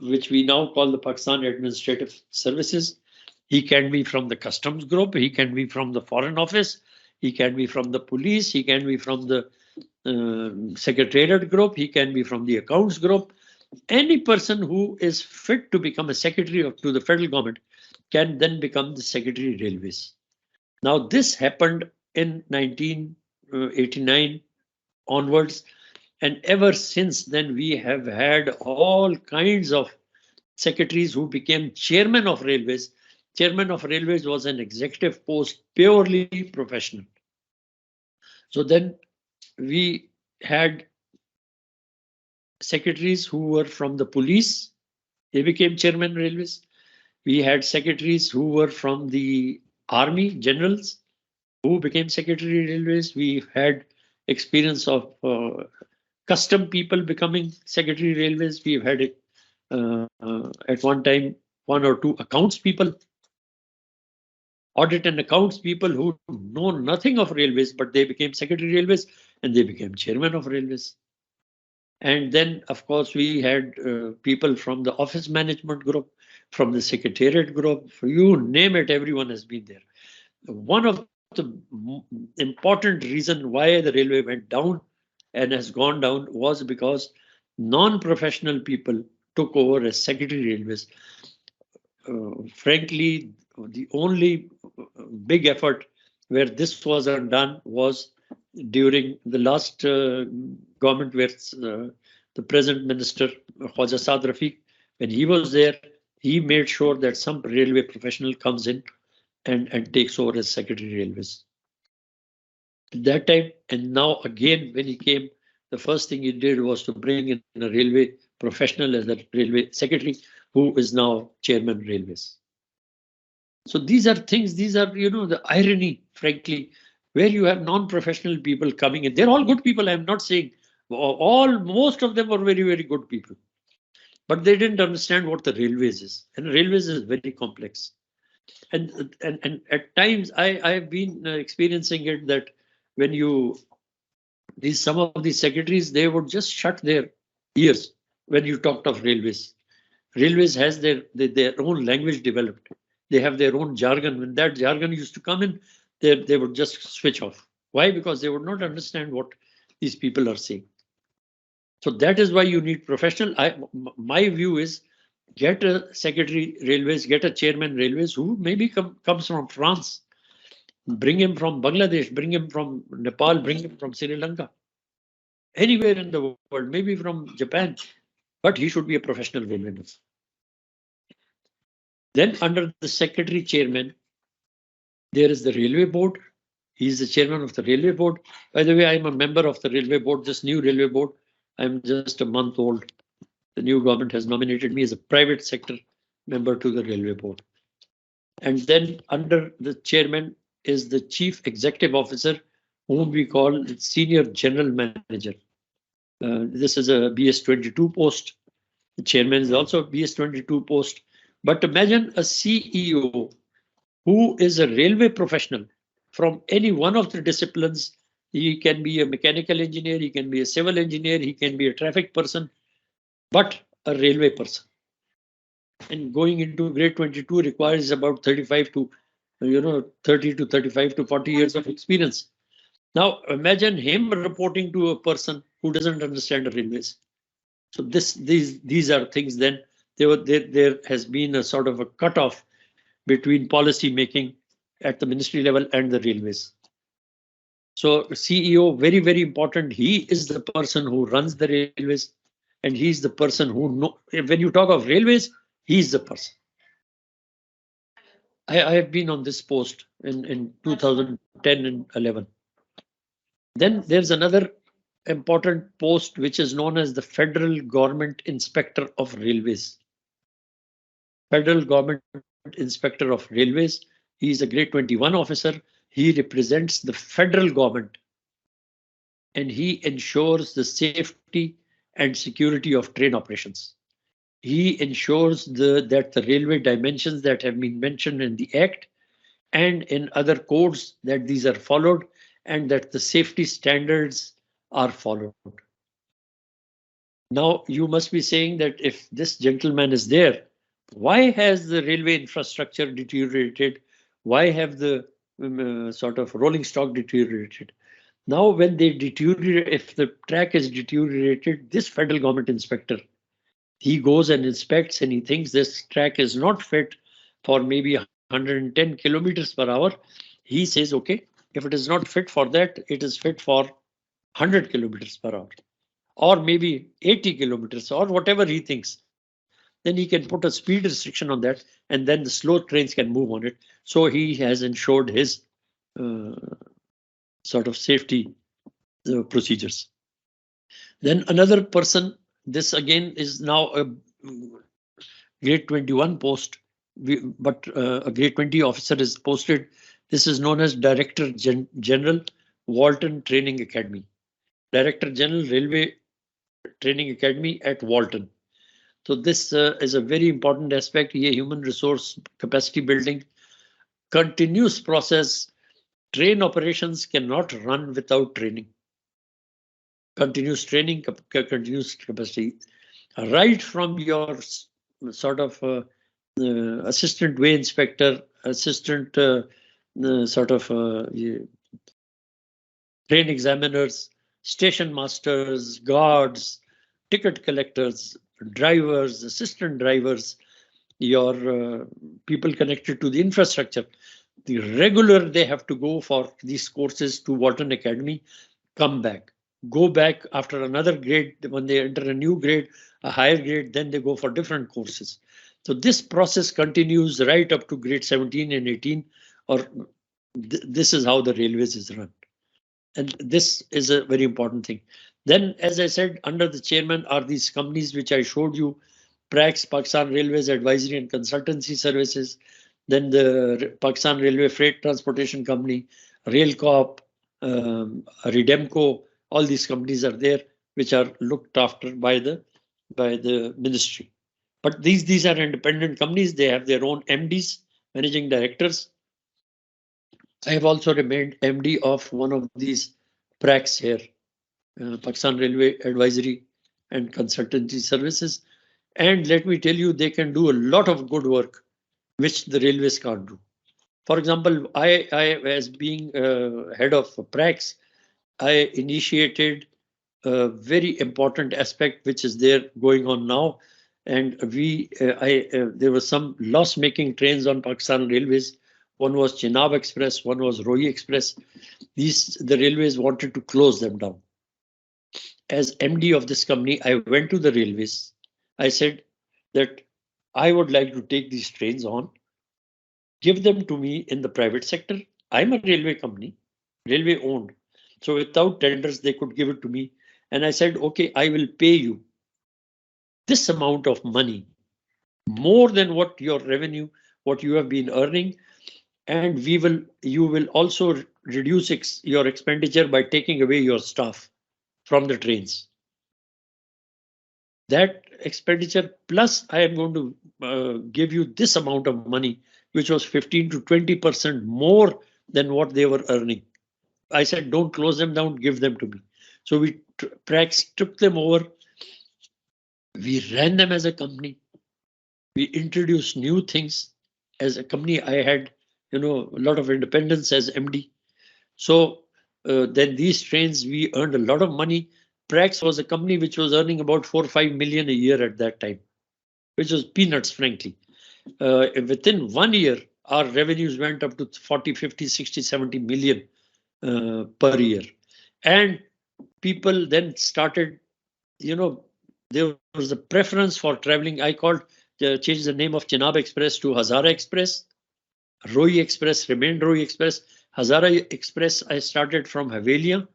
which we now call the Pakistan Administrative Services. He can be from the customs group. He can be from the foreign office. He can be from the police. He can be from the secretariat group. He can be from the accounts group. Any person who is fit to become a secretary to the federal government can then become the secretary railways. Now, this happened in 1989 onwards, and ever since then we have had all kinds of secretaries who became chairman of railways. Chairman of railways was an executive post, purely professional. So then we had secretaries who were from the police. They became chairman railways. We had secretaries who were from the army, generals, who became secretary railways. We had experience of custom people becoming secretary railways. We've had at one time 1 or 2 accounts people, audit and accounts people who know nothing of railways, but they became secretary railways and they became chairman of railways. And then, of course, we had people from the office management group, from the secretariat group. You name it, everyone has been there. One of the important reason why the railway went down and has gone down was because non-professional people took over as secretary railways. Frankly, the only big effort where this was undone was during the last government, where the present minister, Khwaja Saad Rafiq, when he was there, he made sure that some railway professional comes in and takes over as secretary railways. At that time, and now again, when he came, the first thing he did was to bring in a railway professional as the railway secretary, who is now chairman railways. So these are things, these are, the irony, frankly, where you have non-professional people coming in. They're all good people. I'm not saying most of them are very, very good people, but they didn't understand what the railways is. And railways is very complex. And at times I have been experiencing it, that when some of these secretaries, they would just shut their ears when you talked of railways. Railways has their own language developed. They have their own jargon. When that jargon used to come in, they would just switch off. Why? Because they would not understand what these people are saying. So that is why you need professional. My view is, get a secretary railways, get a chairman railways who maybe comes from France, bring him from Bangladesh, bring him from Nepal, bring him from Sri Lanka, anywhere in the world, maybe from Japan, but he should be a professional railwayman. Then under the secretary chairman, there is the railway board. He is the chairman of the railway board. By the way, I am a member of the railway board, this new railway board. I'm just a month old. The new government has nominated me as a private sector member to the railway board. And then under the chairman is the chief executive officer, whom we call the senior general manager. This is a BS22 post. The chairman is also a BS22 post. But imagine a CEO who is a railway professional from any one of the disciplines. He can be a mechanical engineer, he can be a civil engineer, he can be a traffic person, but a railway person. And going into grade 22 requires about 35 to 30 to 35 to 40 years of experience. Now imagine him reporting to a person who doesn't understand the railways. So these are things. Then there has been a sort of a cutoff between policy making at the ministry level and the railways. So CEO, very, very important. He is the person who runs the railways, and he's the person who know. When you talk of railways, he's the person. I have been on this post in 2010 and 11. Then there's another important post which is known as the Federal Government Inspector of Railways. Federal Government Inspector of Railways. He is a grade 21 officer. He represents the federal government and he ensures the safety and security of train operations. He ensures that the railway dimensions that have been mentioned in the Act and in other codes, that these are followed and that the safety standards are followed. Now, you must be saying that if this gentleman is there, why has the railway infrastructure deteriorated? Why have the sort of rolling stock deteriorated? Now, when they deteriorate, if the track is deteriorated, this federal government inspector, he goes and inspects and he thinks this track is not fit for maybe 110 kilometers per hour. He says, okay, if it is not fit for that, it is fit for 100 kilometers per hour, or maybe 80 kilometers, or whatever he thinks. Then he can put a speed restriction on that, and then the slow trains can move on it. So he has ensured his sort of safety procedures. Then another person, this again is now a grade 21 post, but a grade 20 officer is posted. This is known as Director General, Walton Training Academy. Director General, Railway Training Academy at Walton. So this is a very important aspect here, human resource capacity building, continuous process. Train operations cannot run without training. Continuous training, continuous capacity, right from your sort of assistant way inspector, assistant sort of train examiners, station masters, guards, ticket collectors, drivers, assistant drivers, your people connected to the infrastructure. The regular, they have to go for these courses to Walton Academy, come back, go back after another grade. When they enter a new grade, a higher grade, then they go for different courses. So this process continues right up to grade 17 and 18, or this is how the railways is run. And this is a very important thing. Then, as I said, under the chairman are these companies which I showed you, PRAX, Pakistan Railways Advisory and Consultancy Services, then the Pakistan Railway Freight Transportation Company, RailCorp, Redemco, all these companies are there, which are looked after by the ministry. But these are independent companies. They have their own MDs, managing directors. I have also remained MD of one of these PRACs here, Pakistan Railway Advisory and Consultancy Services. And let me tell you, they can do a lot of good work, which the railways can't do. For example, I as being head of PRACs, I initiated a very important aspect which is there going on now. And there were some loss-making trains on Pakistan Railways. One was Chenab Express, one was Rohi Express. The railways wanted to close them down. As MD of this company, I went to the railways. I said that I would like to take these trains on, give them to me in the private sector. I'm a railway company, railway owned. So without tenders, they could give it to me. And I said, okay, I will pay you this amount of money, more than what your revenue, what you have been earning. And you will also reduce your expenditure by taking away your staff from the trains. that expenditure plus I am going to give you this amount of money, which was 15 to 20% more than what they were earning. I said, don't close them down, give them to me. So we Prax took them over. We ran them as a company. We introduced new things as a company. I had, a lot of independence as MD. So then these trains, we earned a lot of money. Prax was a company which was earning about 4 or 5 million a year at that time, which was peanuts, frankly. Within 1 year, our revenues went up to 40, 50, 60, 70 million per year. And people then started, there was a preference for traveling. I changed the name of Chenab Express to Hazara Express. Roi Express remained Roi Express. Hazara Express, I started from Havelia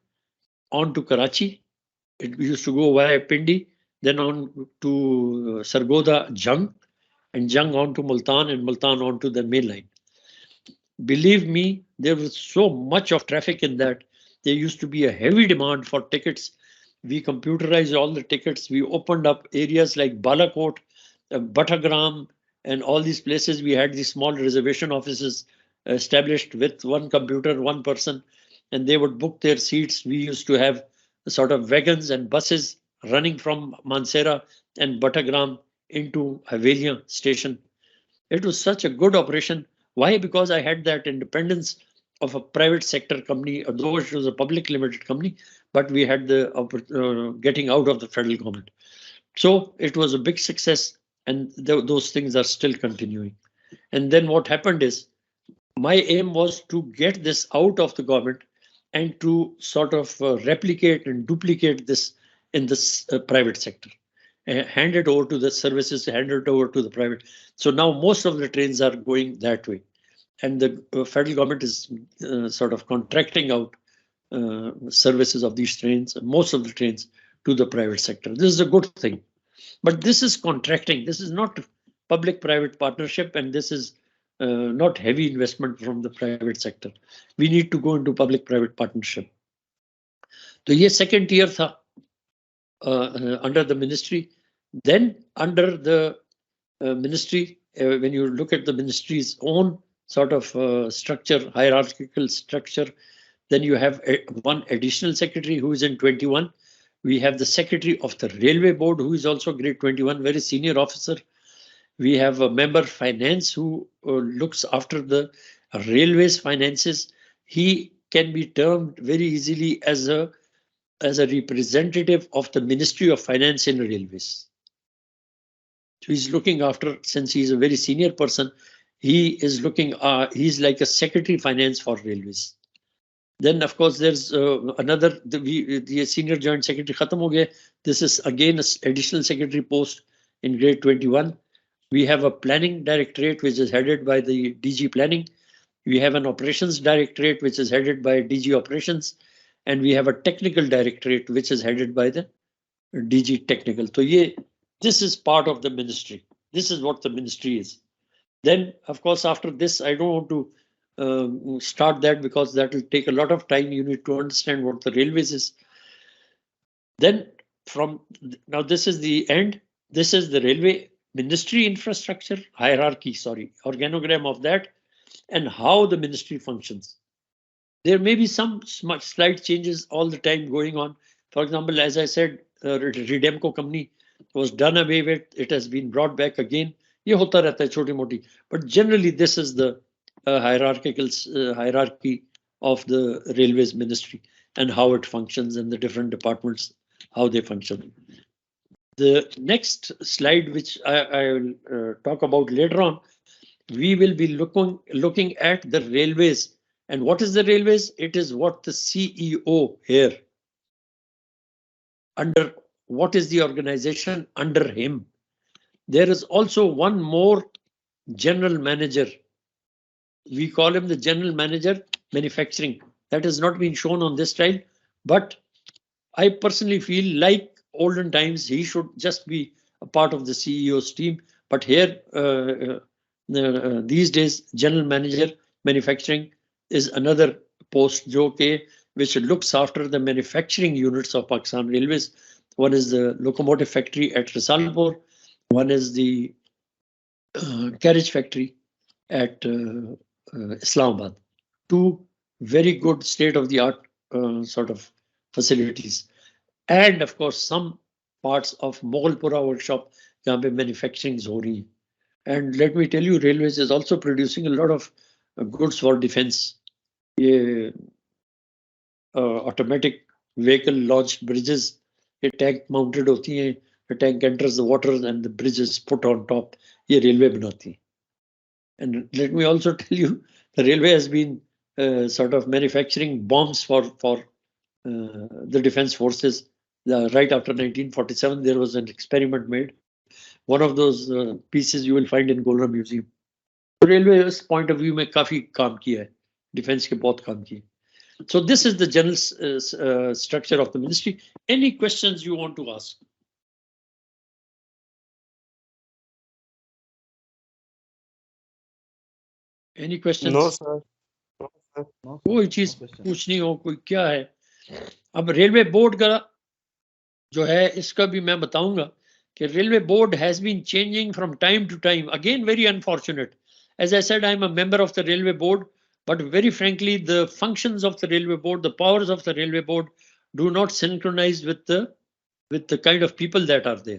on to Karachi. It used to go via Pindi, then on to Sargoda Jung, and Jung on to Multan, and Multan on to the main line. Believe me, there was so much of traffic in that. There used to be a heavy demand for tickets. We computerized all the tickets. We opened up areas like Balakot, Batagram, and all these places. We had these small reservation offices established with one computer, one person, and they would book their seats. We used to have sort of wagons and buses running from Mansehra and Batagram into Havelia station. It was such a good operation. Why? Because I had that independence of a private sector company, although it was a public limited company, but we had the getting out of the federal government. So it was a big success, and those things are still continuing. And then what happened is, my aim was to get this out of the government and to sort of replicate and duplicate this in this private sector. Hand it over to the services, hand it over to the private. So now most of the trains are going that way. And the federal government is sort of contracting out services of these trains, most of the trains, to the private sector. This is a good thing. But this is contracting. This is not public-private partnership, and this is not heavy investment from the private sector. We need to go into public-private partnership. So ये second tier था under the ministry. Then under the ministry, when you look at the ministry's own sort of structure, hierarchical structure, then you have one additional secretary who is in 21. We have the secretary of the railway board who is also grade 21, very senior officer. We have a member finance who looks after the railways finances. He can be termed very easily as a representative of the Ministry of Finance in railways. So he's looking after, since he's a very senior person, he is looking, he's like a secretary finance for railways. Then of course there's another, the senior joint secretary khatam ho gaya. This is again an additional secretary post in grade 21. We have a planning directorate which is headed by the DG planning. We have an operations directorate which is headed by DG operations, and we have a technical directorate which is headed by the DG technical. So this is part of the ministry. This is what the ministry is. Then of course after this I don't want to start that because that will take a lot of time. You need to understand what the railways is. Then from now this is the end. This is the railway ministry infrastructure hierarchy, organogram of that, and how the ministry functions. There may be some slight changes all the time going on. For example, as I said, Redemco company was done away with. It has been brought back again. Ye hota rehta hai choti moti. But generally, this is the hierarchy of the railways ministry and how it functions and the different departments, how they function. The next slide, which I will talk about later on, we will be looking at the railways. And what is the railways? It is what the CEO here, under what is the organization under him. There is also one more general manager. We call him the general manager manufacturing. That has not been shown on this slide, but I personally feel like olden times he should just be a part of the CEO's team. But here, these days, general manager manufacturing is another post which looks after the manufacturing units of Pakistan Railways. One is the locomotive factory at Risalpur. One is the carriage factory at Islamabad. Two very good state-of-the-art sort of facilities. And of course, some parts of Moghalpura workshop जहाँ पे manufacturing हो रही है. And let me tell you, Railways is also producing a lot of goods for defense. ये automatic vehicle launched bridges, ये tank mounted होती हैं, the tank enters the water and the bridge is put on top. ये railway बनाती है. And let me also tell you, the railway has been sort of manufacturing bombs for the defense forces. Right after 1947, there was an experiment made. One of those pieces you will find in Golra Museum. Railway's point of view में काफी काम किया है, defense के बहुत काम किए. So this is the general structure of the ministry. Any questions you want to ask? Any questions? No, sir. कोई चीज पूछनी हो, कोई क्या है? अब रेलवे बोर्ड का जो है इसका भी मैं बताऊंगा कि railway board has been changing from time to time. Again, very unfortunate. As I said, I'm a member of the railway board, but very frankly, the functions of the railway board, the powers of the railway board do not synchronize with the kind of people that are there.